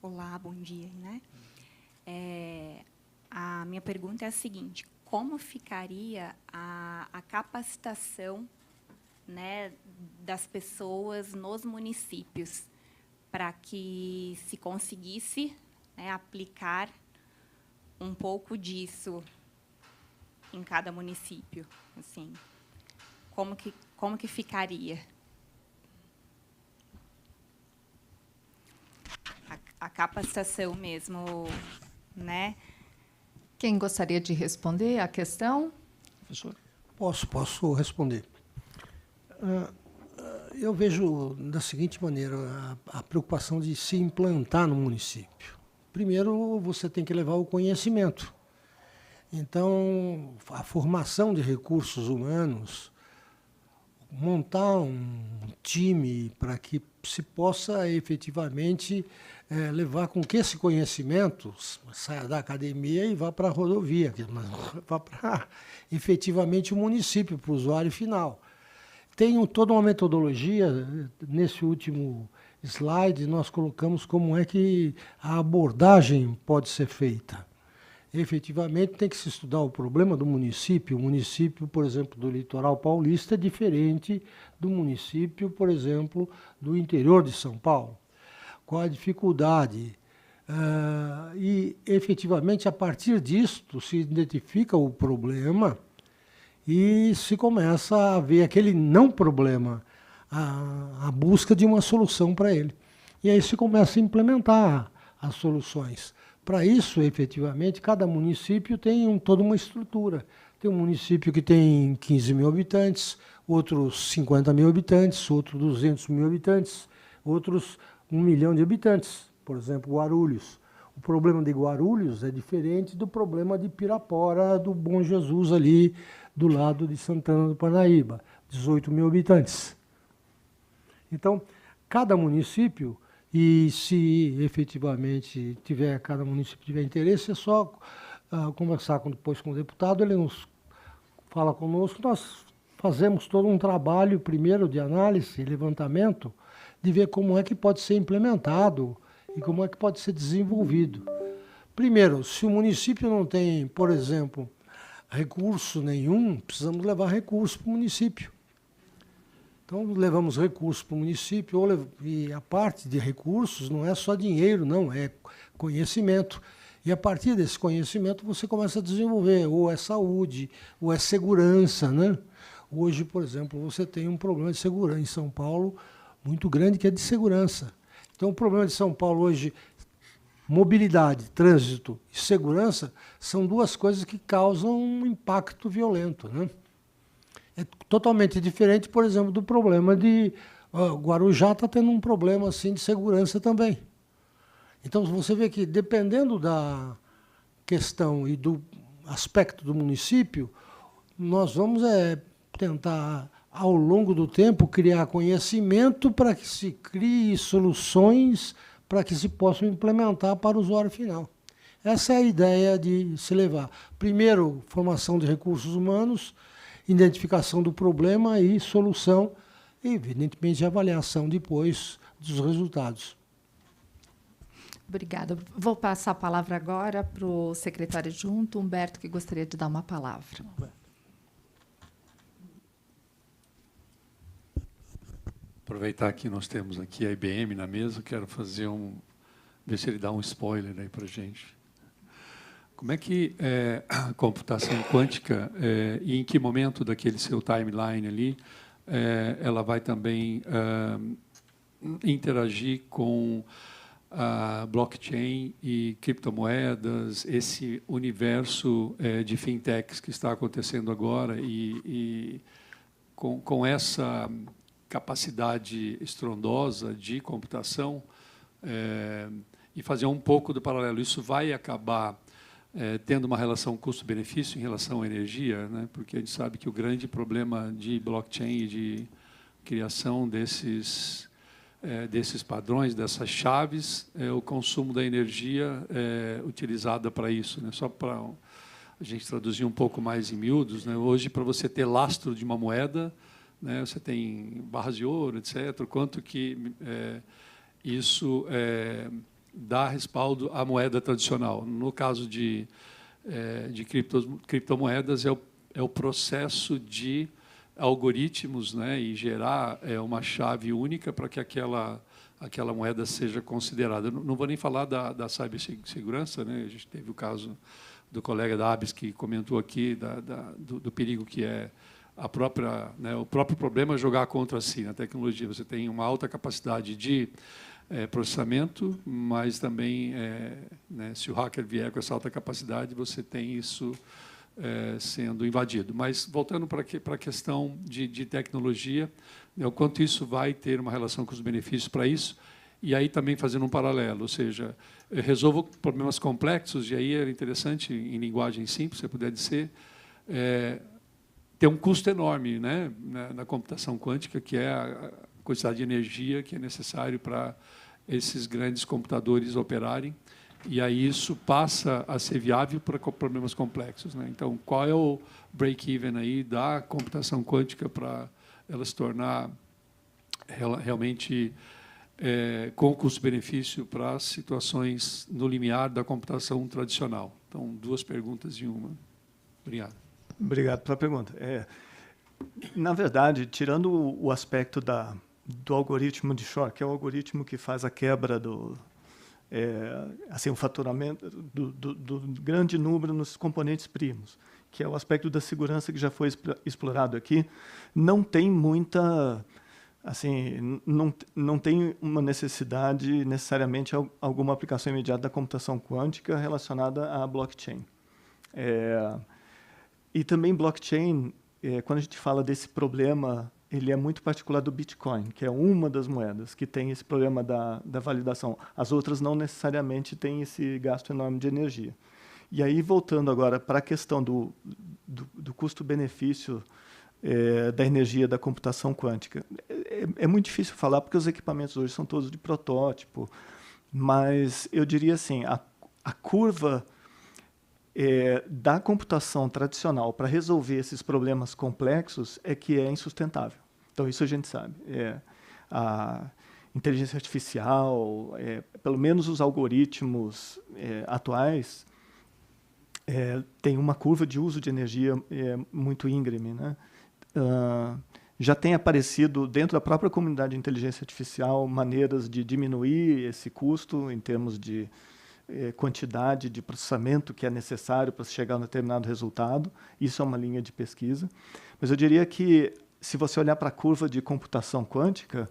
Olá, bom dia, né? A minha pergunta é a seguinte: como ficaria a capacitação, né, das pessoas nos municípios para que se conseguisse, né, aplicar um pouco disso em cada município? Assim, como que ficaria a capacitação mesmo, né? Quem gostaria de responder a questão? Professor? Posso responder. Eu vejo da seguinte maneira a preocupação de se implantar no município. Primeiro, você tem que levar o conhecimento. Então, a formação de recursos humanos, montar um time para que se possa efetivamente levar com que esse conhecimento saia da academia e vá para a rodovia, vá para efetivamente o município, para o usuário final. Tem toda uma metodologia, nesse último slide nós colocamos como é que a abordagem pode ser feita. Efetivamente tem que se estudar o problema do município. O município, por exemplo, do litoral paulista é diferente do município, por exemplo, do interior de São Paulo. Qual a dificuldade? E, efetivamente, a partir disto, se identifica o problema e se começa a ver aquele não problema, a busca de uma solução para ele. E aí se começa a implementar as soluções. Para isso, efetivamente, cada município tem toda uma estrutura. Tem um município que tem 15 mil habitantes, outros 50 mil habitantes, outros 200 mil habitantes, outros 1 milhão de habitantes. Por exemplo, Guarulhos. O problema de Guarulhos é diferente do problema de Pirapora, do Bom Jesus, ali do lado de Santana do Parnaíba, 18 mil habitantes. Então, cada município, e se efetivamente cada município tiver interesse, é só conversar depois com o deputado, ele nos fala conosco, nós fazemos todo um trabalho, primeiro, de análise e levantamento, de ver como é que pode ser implementado e como é que pode ser desenvolvido. Primeiro, se o município não tem, por exemplo, recurso nenhum, precisamos levar recurso para o município. Então, levamos recursos para o município, e a parte de recursos não é só dinheiro, não, é conhecimento. E a partir desse conhecimento você começa a desenvolver, ou é saúde, ou é segurança, né? Hoje, por exemplo, você tem um problema de segurança em São Paulo muito grande, que é de segurança. Então, o problema de São Paulo hoje, mobilidade, trânsito e segurança, são duas coisas que causam um impacto violento, né? É totalmente diferente, por exemplo, do problema de... Guarujá está tendo um problema assim, de segurança também. Então, você vê que, dependendo da questão e do aspecto do município, nós vamos tentar, ao longo do tempo, criar conhecimento para que se crie soluções para que se possam implementar para o usuário final. Essa é a ideia de se levar. Primeiro, formação de recursos humanos, identificação do problema e solução, e, evidentemente, avaliação depois dos resultados. Obrigada. Vou passar a palavra agora para o secretário adjunto, Humberto, que gostaria de dar uma palavra. Aproveitar que nós temos aqui a IBM na mesa, quero fazer ver se ele dá um spoiler aí para a gente. Como é que a computação quântica, e em que momento daquele seu timeline ali, ela vai também interagir com a blockchain e criptomoedas, esse universo de fintechs que está acontecendo agora, e com essa capacidade estrondosa de computação, e fazer um pouco do paralelo. Isso vai acabar tendo uma relação custo-benefício em relação à energia, né? Porque a gente sabe que o grande problema de blockchain e de criação desses padrões, dessas chaves, é o consumo da energia utilizada para isso, né? Só para a gente traduzir um pouco mais em miúdos, né? Hoje, para você ter lastro de uma moeda, né, você tem barras de ouro, etc., quanto que isso dá respaldo à moeda tradicional. No caso de de criptomoedas é o processo de algoritmos, né, e gerar uma chave única para que aquela moeda seja considerada. Não vou nem falar da cibersegurança, né? A gente teve o caso do colega da ABS que comentou aqui do perigo que é a própria, né, o próprio problema jogar contra si na tecnologia. Você tem uma alta capacidade de processamento, mas também, né, se o hacker vier com essa alta capacidade, você tem isso sendo invadido. Mas, voltando para a questão de tecnologia, né, o quanto isso vai ter uma relação com os benefícios para isso, e aí também fazendo um paralelo, ou seja, eu resolvo problemas complexos, e aí é interessante, em linguagem simples, se eu puder dizer, tem um custo enorme, né, na computação quântica, que é a quantidade de energia que é necessário para esses grandes computadores operarem, e aí isso passa a ser viável para problemas complexos, né? Então, qual é o break-even aí da computação quântica para ela se tornar realmente com custo-benefício para situações no limiar da computação tradicional? Então, 2 perguntas em uma. Obrigado. Obrigado pela pergunta. Na verdade, tirando o aspecto do algoritmo de Shor, que é o algoritmo que faz a quebra assim, o faturamento do grande número nos componentes primos, que é o aspecto da segurança que já foi explorado aqui, não tem muita, assim, não tem uma necessidade necessariamente alguma aplicação imediata da computação quântica relacionada à blockchain. E também blockchain, quando a gente fala desse problema, ele é muito particular do Bitcoin, que é uma das moedas que tem esse problema da validação. As outras não necessariamente têm esse gasto enorme de energia. E aí, voltando agora para a questão do custo-benefício da energia da computação quântica, é muito difícil falar, porque os equipamentos hoje são todos de protótipo, mas eu diria assim, a curva da computação tradicional para resolver esses problemas complexos é que é insustentável. Então, isso a gente sabe. A inteligência artificial, pelo menos os algoritmos atuais, tem uma curva de uso de energia muito íngreme, né? Já tem aparecido dentro da própria comunidade de inteligência artificial maneiras de diminuir esse custo em termos de quantidade de processamento que é necessário para chegar a um determinado resultado. Isso é uma linha de pesquisa. Mas eu diria que, se você olhar para a curva de computação quântica,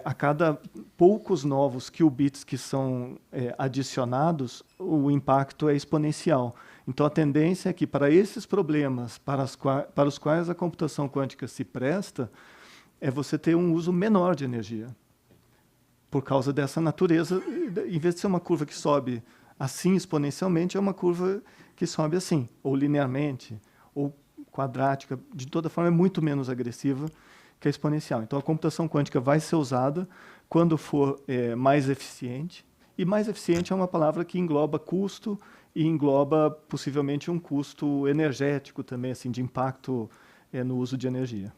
a cada poucos novos qubits que são adicionados, o impacto é exponencial. Então, a tendência é que, para esses problemas para os quais a computação quântica se presta, você ter um uso menor de energia, por causa dessa natureza. Em vez de ser uma curva que sobe assim exponencialmente, é uma curva que sobe assim, ou linearmente, ou quadrática. De toda forma, é muito menos agressiva que a exponencial. Então, a computação quântica vai ser usada quando for mais eficiente. E mais eficiente é uma palavra que engloba custo e engloba, possivelmente, um custo energético também, assim, de impacto no uso de energia.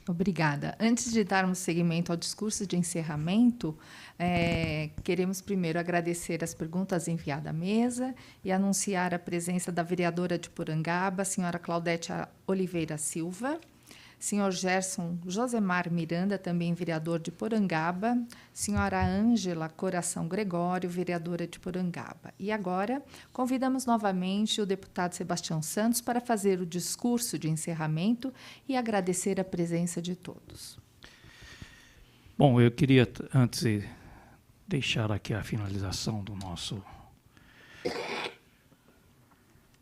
Obrigada. Antes de darmos seguimento ao discurso de encerramento, queremos primeiro agradecer as perguntas enviadas à mesa e anunciar a presença da vereadora de Porangaba, senhora Claudete Oliveira Silva, senhor Gerson Josemar Miranda, também vereador de Porangaba, senhora Ângela Coração Gregório, vereadora de Porangaba. E agora, convidamos novamente o deputado Sebastião Santos para fazer o discurso de encerramento e agradecer a presença de todos. Bom, eu queria, antes de deixar aqui a finalização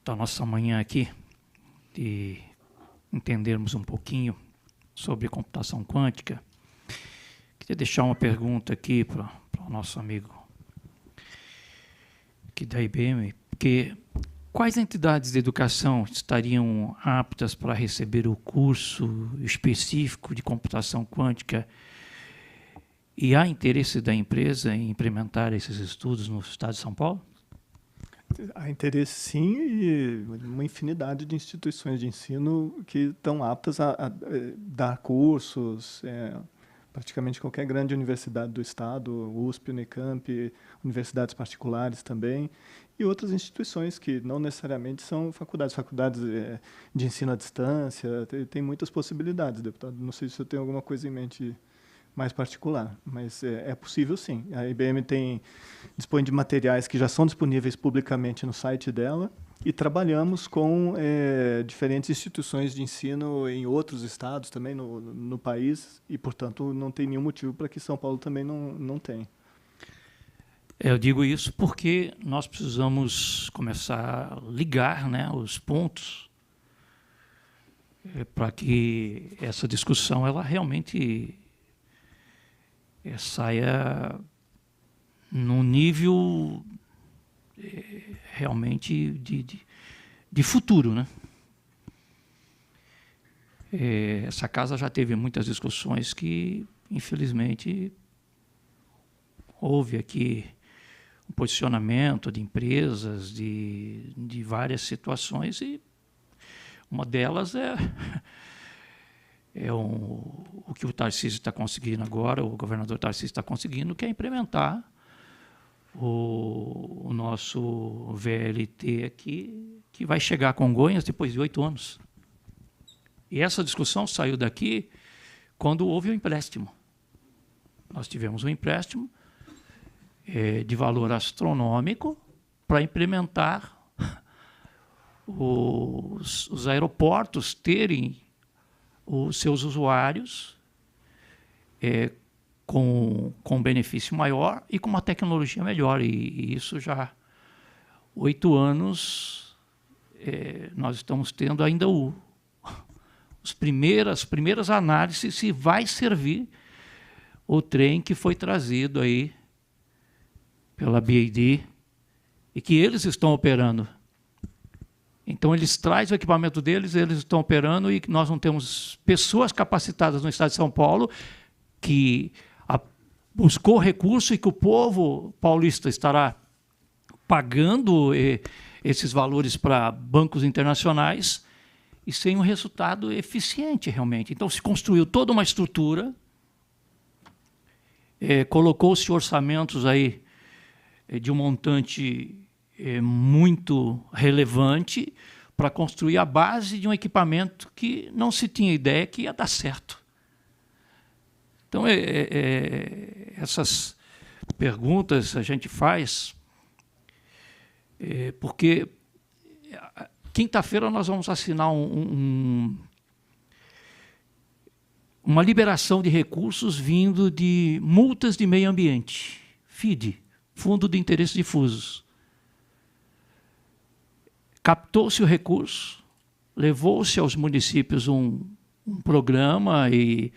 da nossa manhã aqui, de entendermos um pouquinho sobre computação quântica, queria deixar uma pergunta aqui para o nosso amigo aqui da IBM, que quais entidades de educação estariam aptas para receber o curso específico de computação quântica, e há interesse da empresa em implementar esses estudos no estado de São Paulo? Há interesse, sim, e uma infinidade de instituições de ensino que estão aptas a dar cursos, praticamente qualquer grande universidade do Estado, USP, Unicamp, universidades particulares também, e outras instituições que não necessariamente são faculdades de ensino à distância, tem muitas possibilidades, deputado. Não sei se você tem alguma coisa em mente mais particular, mas é possível sim. A IBM dispõe de materiais que já são disponíveis publicamente no site dela, e trabalhamos com diferentes instituições de ensino em outros estados também no país, e, portanto, não tem nenhum motivo para que São Paulo também não tenha. Eu digo isso porque nós precisamos começar a ligar, né, os pontos para que essa discussão ela realmente saia num nível realmente de futuro, né? Essa casa já teve muitas discussões que, infelizmente, houve aqui um posicionamento de empresas, de várias situações, e uma delas o que o Tarcísio está conseguindo agora, o governador Tarcísio está conseguindo, que é implementar o nosso VLT aqui, que vai chegar a Congonhas depois de 8 anos. E essa discussão saiu daqui quando houve o empréstimo. Nós tivemos um empréstimo de valor astronômico para implementar os aeroportos terem os seus usuários com benefício maior e com uma tecnologia melhor. E isso já 8 anos nós estamos tendo ainda as primeiras análises se vai servir o trem que foi trazido aí pela BYD e que eles estão operando. Então, eles trazem o equipamento deles, eles estão operando, e nós não temos pessoas capacitadas no estado de São Paulo que buscou recurso e que o povo paulista estará pagando esses valores para bancos internacionais e sem um resultado eficiente, realmente. Então, se construiu toda uma estrutura, colocou-se orçamentos aí de um montante muito relevante para construir a base de um equipamento que não se tinha ideia que ia dar certo. Então, essas perguntas a gente faz porque quinta-feira nós vamos assinar uma liberação de recursos vindo de multas de meio ambiente, FID, Fundo de Interesses Difusos. Captou-se o recurso, levou-se aos municípios um programa e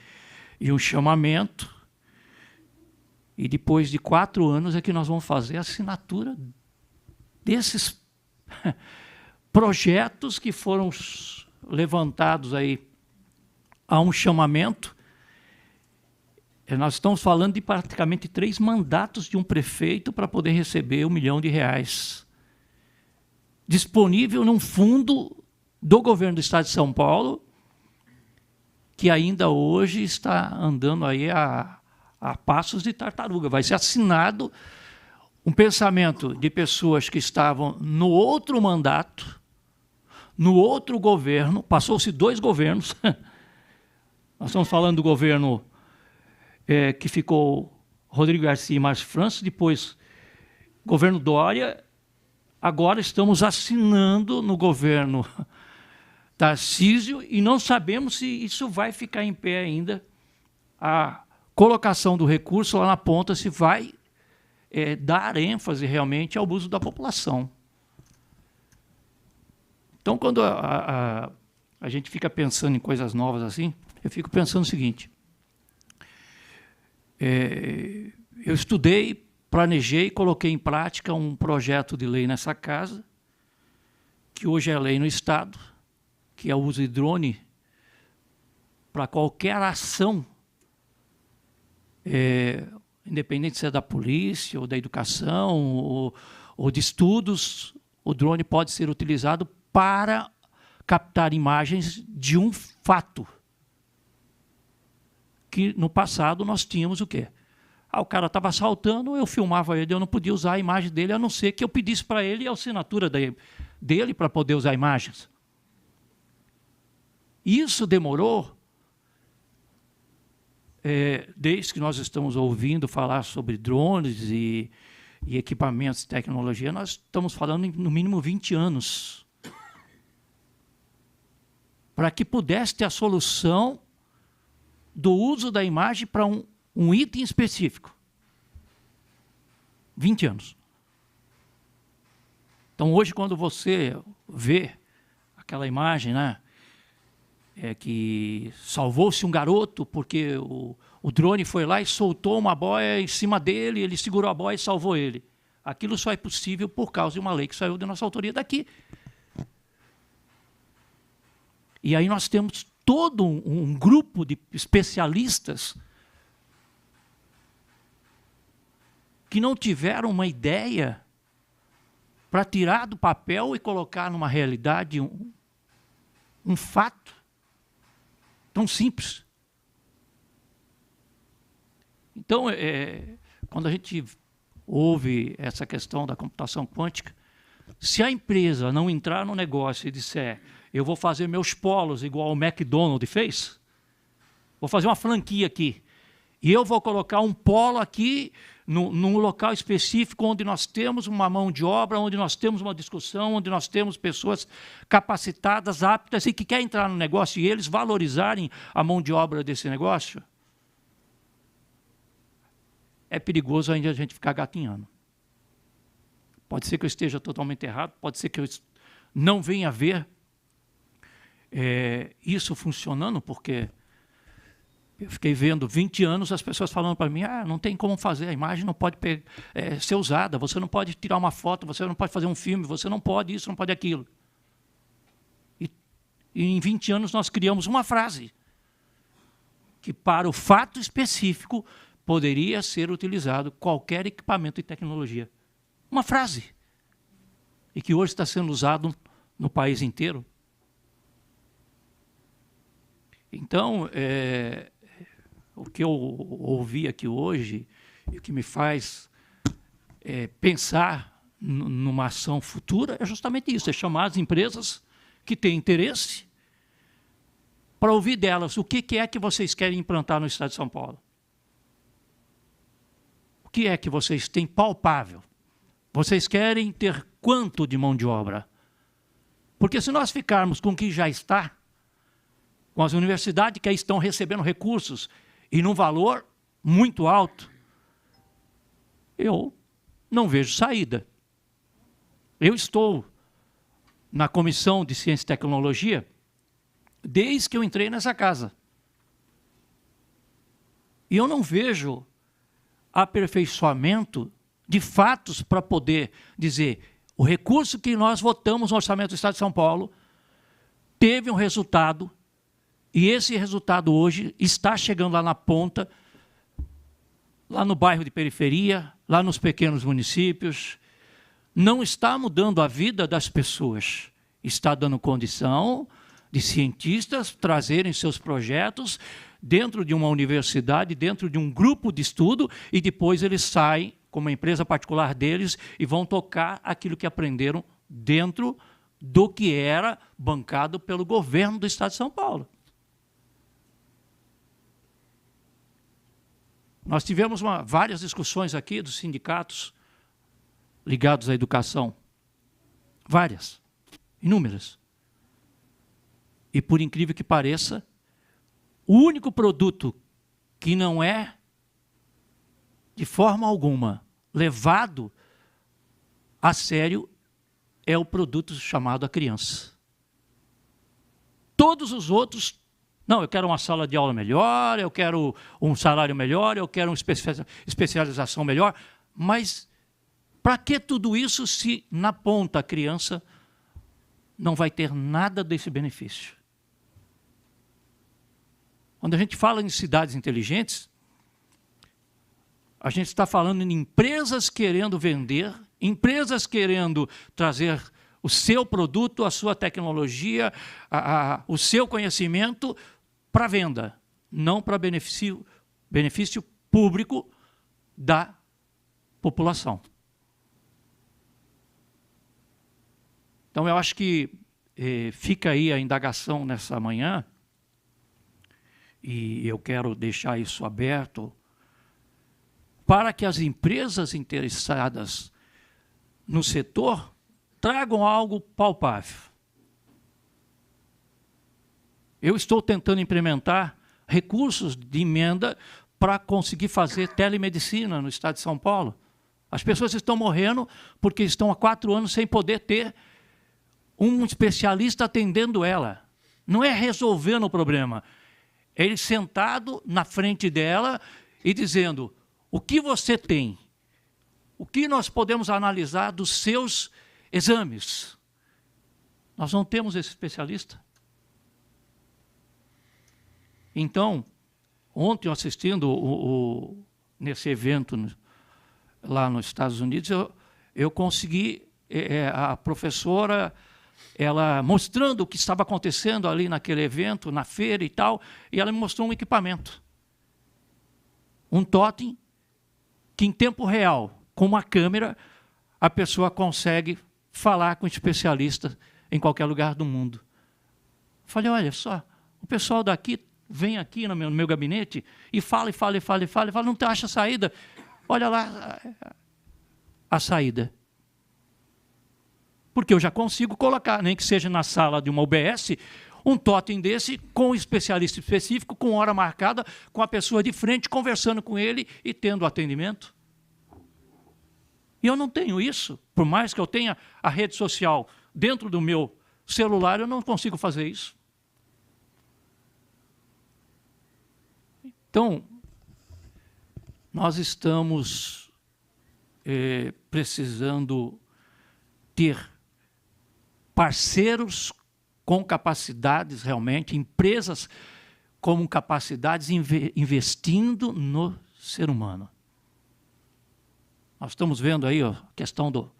um chamamento, e depois de 4 anos é que nós vamos fazer a assinatura desses projetos que foram levantados aí a um chamamento. Nós estamos falando de praticamente 3 mandatos de um prefeito para poder receber R$1 milhão disponível num fundo do governo do estado de São Paulo, que ainda hoje está andando aí a passos de tartaruga. Vai ser assinado um pensamento de pessoas que estavam no outro mandato, no outro governo. Passou-se 2 governos. Nós estamos falando do governo que ficou Rodrigo Garcia e Márcio França, depois governo Dória. Agora estamos assinando no governo Tarcísio e não sabemos se isso vai ficar em pé ainda. A colocação do recurso lá na ponta, se vai dar ênfase realmente ao uso da população. Então, quando a gente fica pensando em coisas novas assim, eu fico pensando o seguinte: eu estudei, planejei e coloquei em prática um projeto de lei nessa casa, que hoje é lei no Estado, que é o uso de drone para qualquer ação, independente se é da polícia, ou da educação, ou de estudos. O drone pode ser utilizado para captar imagens de um fato que no passado nós tínhamos o quê? O cara estava assaltando, eu filmava ele, eu não podia usar a imagem dele, a não ser que eu pedisse para ele a assinatura dele para poder usar imagens. Isso demorou, desde que nós estamos ouvindo falar sobre drones e equipamentos de tecnologia, nós estamos falando em, no mínimo, 20 anos. Para que pudesse ter a solução do uso da imagem para um item específico. 20 anos. Então, hoje, quando você vê aquela imagem, né, que salvou-se um garoto porque o drone foi lá e soltou uma boia em cima dele, ele segurou a boia e salvou ele. Aquilo só é possível por causa de uma lei que saiu de nossa autoria daqui. E aí nós temos todo um grupo de especialistas que não tiveram uma ideia para tirar do papel e colocar numa realidade um fato tão simples. Então, quando a gente ouve essa questão da computação quântica, se a empresa não entrar no negócio e disser eu vou fazer meus polos igual o McDonald's fez, vou fazer uma franquia aqui, e eu vou colocar um polo aqui num local específico onde nós temos uma mão de obra, onde nós temos uma discussão, onde nós temos pessoas capacitadas, aptas e que querem entrar no negócio e eles valorizarem a mão de obra desse negócio, é perigoso ainda a gente ficar gatinhando. Pode ser que eu esteja totalmente errado, pode ser que eu não venha ver isso funcionando, porque eu fiquei vendo 20 anos as pessoas falando para mim, não tem como fazer, a imagem não pode ser usada, você não pode tirar uma foto, você não pode fazer um filme, você não pode isso, não pode aquilo. E em 20 anos nós criamos uma frase que para o fato específico poderia ser utilizado qualquer equipamento e tecnologia. Uma frase. E que hoje está sendo usado no país inteiro. Então, o que eu ouvi aqui hoje, e o que me faz pensar numa ação futura, é justamente isso, é chamar as empresas que têm interesse para ouvir delas o que é que vocês querem implantar no Estado de São Paulo. O que é que vocês têm palpável? Vocês querem ter quanto de mão de obra? Porque se nós ficarmos com o que já está, com as universidades que aí estão recebendo recursos e num valor muito alto, eu não vejo saída. Eu estou na Comissão de Ciência e Tecnologia desde que eu entrei nessa casa. E eu não vejo aperfeiçoamento de fatos para poder dizer o recurso que nós votamos no Orçamento do Estado de São Paulo teve um resultado e esse resultado hoje está chegando lá na ponta, lá no bairro de periferia, lá nos pequenos municípios. Não está mudando a vida das pessoas, está dando condição de cientistas trazerem seus projetos dentro de uma universidade, dentro de um grupo de estudo, e depois eles saem como uma empresa particular deles e vão tocar aquilo que aprenderam dentro do que era bancado pelo governo do Estado de São Paulo. Nós tivemos várias discussões aqui dos sindicatos ligados à educação. Várias, inúmeras. E, por incrível que pareça, o único produto que não é, de forma alguma, levado a sério é o produto chamado a criança. Todos os outros, não, eu quero uma sala de aula melhor, eu quero um salário melhor, eu quero uma especialização melhor, mas para que tudo isso se na ponta a criança não vai ter nada desse benefício? Quando a gente fala em cidades inteligentes, a gente está falando em empresas querendo vender, empresas querendo trazer o seu produto, a sua tecnologia, o seu conhecimento para venda. não para benefício público da população. Então, eu acho que fica aí a indagação nessa manhã, e eu quero deixar isso aberto, para que as empresas interessadas no setor tragam algo palpável. Eu estou tentando implementar recursos de emenda para conseguir fazer telemedicina no estado de São Paulo. As pessoas estão morrendo porque estão há 4 anos sem poder ter um especialista atendendo ela. Não é resolvendo o problema. É ele sentado na frente dela e dizendo: o que você tem? O que nós podemos analisar dos seus exames? Nós não temos esse especialista. Então, ontem, assistindo nesse evento lá nos Estados Unidos, eu consegui, a professora, ela mostrando o que estava acontecendo ali naquele evento, na feira e tal, e ela me mostrou um equipamento. Um totem que, em tempo real, com uma câmera, a pessoa consegue falar com o especialista em qualquer lugar do mundo. Falei, olha só, o pessoal daqui vem aqui no meu gabinete e fala, não acha saída. Olha lá a saída. Porque eu já consigo colocar, nem que seja na sala de uma UBS, um totem desse com um especialista específico, com hora marcada, com a pessoa de frente, conversando com ele e tendo atendimento. E eu não tenho isso. Por mais que eu tenha a rede social dentro do meu celular, eu não consigo fazer isso. Então, nós estamos precisando ter parceiros com capacidades realmente, empresas com capacidades investindo no ser humano. Nós estamos vendo aí a questão do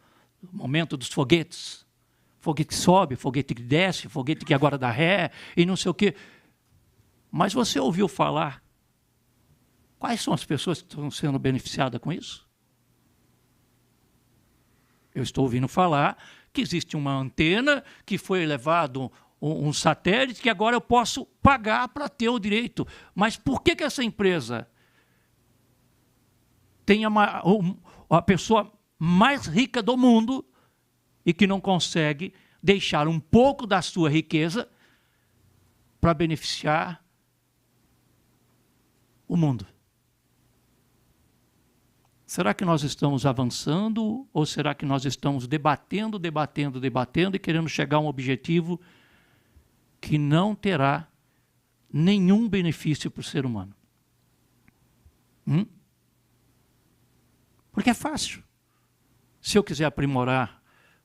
momento dos foguetes. Foguete que sobe, foguete que desce, foguete que agora dá ré e não sei o quê. Mas você ouviu falar quais são as pessoas que estão sendo beneficiadas com isso? Eu estou ouvindo falar que existe uma antena, que foi levado um satélite, que agora eu posso pagar para ter o direito. Mas por que essa empresa tem a pessoa mais rica do mundo e que não consegue deixar um pouco da sua riqueza para beneficiar o mundo? Será que nós estamos avançando ou será que nós estamos debatendo e querendo chegar a um objetivo que não terá nenhum benefício para o ser humano? Porque é fácil. Se eu quiser aprimorar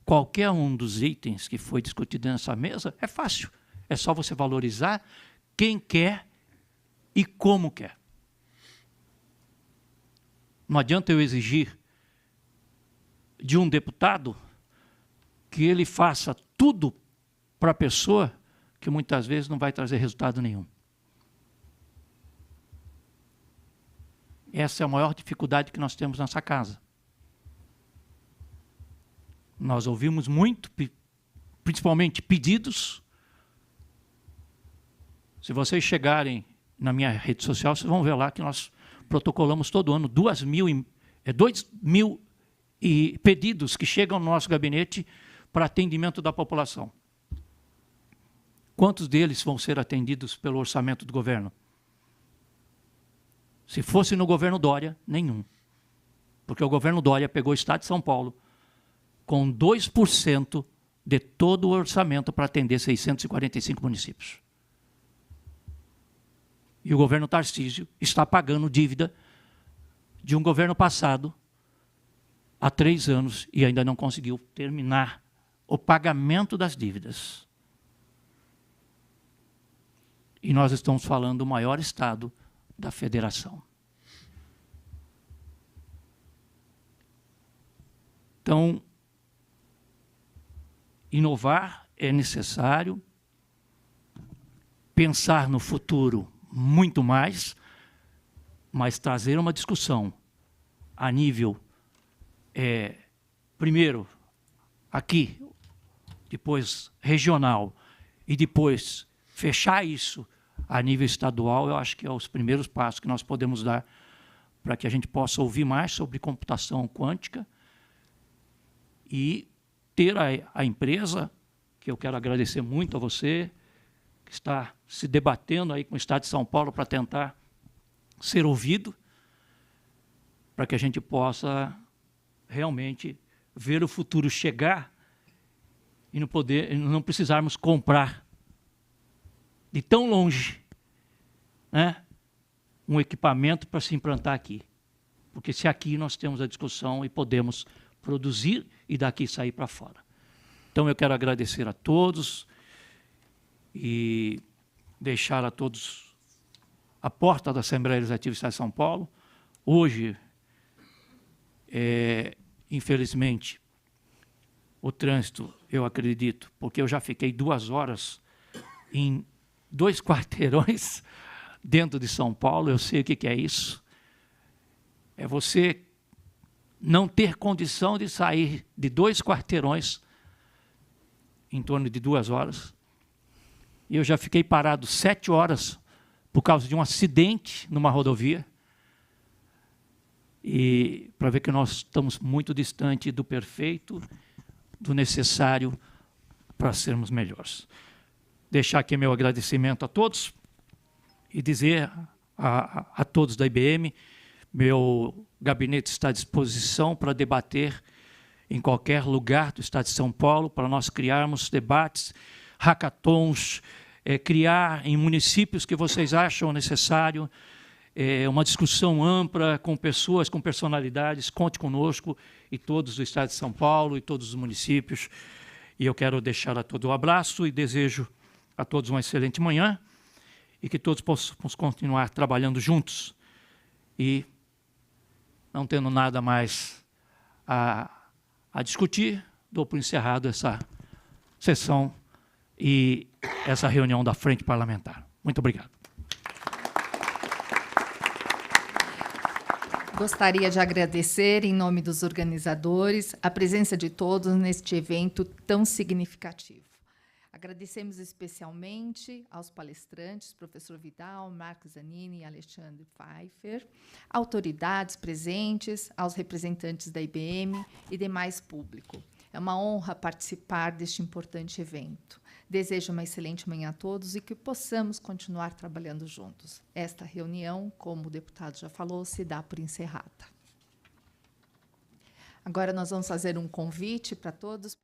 qualquer um dos itens que foi discutido nessa mesa, é fácil. É só você valorizar quem quer e como quer. Não adianta eu exigir de um deputado que ele faça tudo para a pessoa que muitas vezes não vai trazer resultado nenhum. Essa é a maior dificuldade que nós temos nessa casa. Nós ouvimos muito, principalmente pedidos. Se vocês chegarem na minha rede social, vocês vão ver lá que nós protocolamos todo ano 2.000 pedidos que chegam no nosso gabinete para atendimento da população. Quantos deles vão ser atendidos pelo orçamento do governo? Se fosse no governo Dória, nenhum. Porque o governo Dória pegou o estado de São Paulo com 2% de todo o orçamento para atender 645 municípios. E o governo Tarcísio está pagando dívida de um governo passado há 3 anos e ainda não conseguiu terminar o pagamento das dívidas. E nós estamos falando do maior estado da federação. Então, inovar é necessário, pensar no futuro muito mais, mas trazer uma discussão a nível, primeiro, aqui, depois regional, e depois fechar isso a nível estadual, eu acho que é os primeiros passos que nós podemos dar para que a gente possa ouvir mais sobre computação quântica e ter a empresa, que eu quero agradecer muito a você, que está se debatendo aí com o Estado de São Paulo para tentar ser ouvido, para que a gente possa realmente ver o futuro chegar e não precisarmos comprar de tão longe, né, um equipamento para se implantar aqui. Porque se aqui nós temos a discussão e podemos produzir e daqui sair para fora. Então eu quero agradecer a todos e deixar a todos a porta da Assembleia Legislativa do Estado de São Paulo. Hoje, infelizmente, o trânsito, eu acredito, porque eu já fiquei 2 horas em 2 quarteirões dentro de São Paulo, eu sei o que é isso. É você não ter condição de sair de 2 quarteirões em torno de 2 horas. E eu já fiquei parado 7 horas por causa de um acidente numa rodovia. E para ver que nós estamos muito distante do perfeito, do necessário para sermos melhores. Deixar aqui meu agradecimento a todos e dizer a todos da IBM, meu gabinete está à disposição para debater em qualquer lugar do Estado de São Paulo, para nós criarmos debates, hackathons, criar em municípios que vocês acham necessário, uma discussão ampla com pessoas, com personalidades. Conte conosco, e todos do Estado de São Paulo e todos os municípios. E eu quero deixar a todos um abraço e desejo a todos uma excelente manhã e que todos possamos continuar trabalhando juntos. E, não tendo nada mais a discutir, dou por encerrado essa sessão e essa reunião da Frente Parlamentar. Muito obrigado. Gostaria de agradecer, em nome dos organizadores, a presença de todos neste evento tão significativo. Agradecemos especialmente aos palestrantes, professor Vidal, Marcos Zanini e Alexandre Pfeiffer, autoridades presentes, aos representantes da IBM e demais público. É uma honra participar deste importante evento. Desejo uma excelente manhã a todos e que possamos continuar trabalhando juntos. Esta reunião, como o deputado já falou, se dá por encerrada. Agora nós vamos fazer um convite para todos.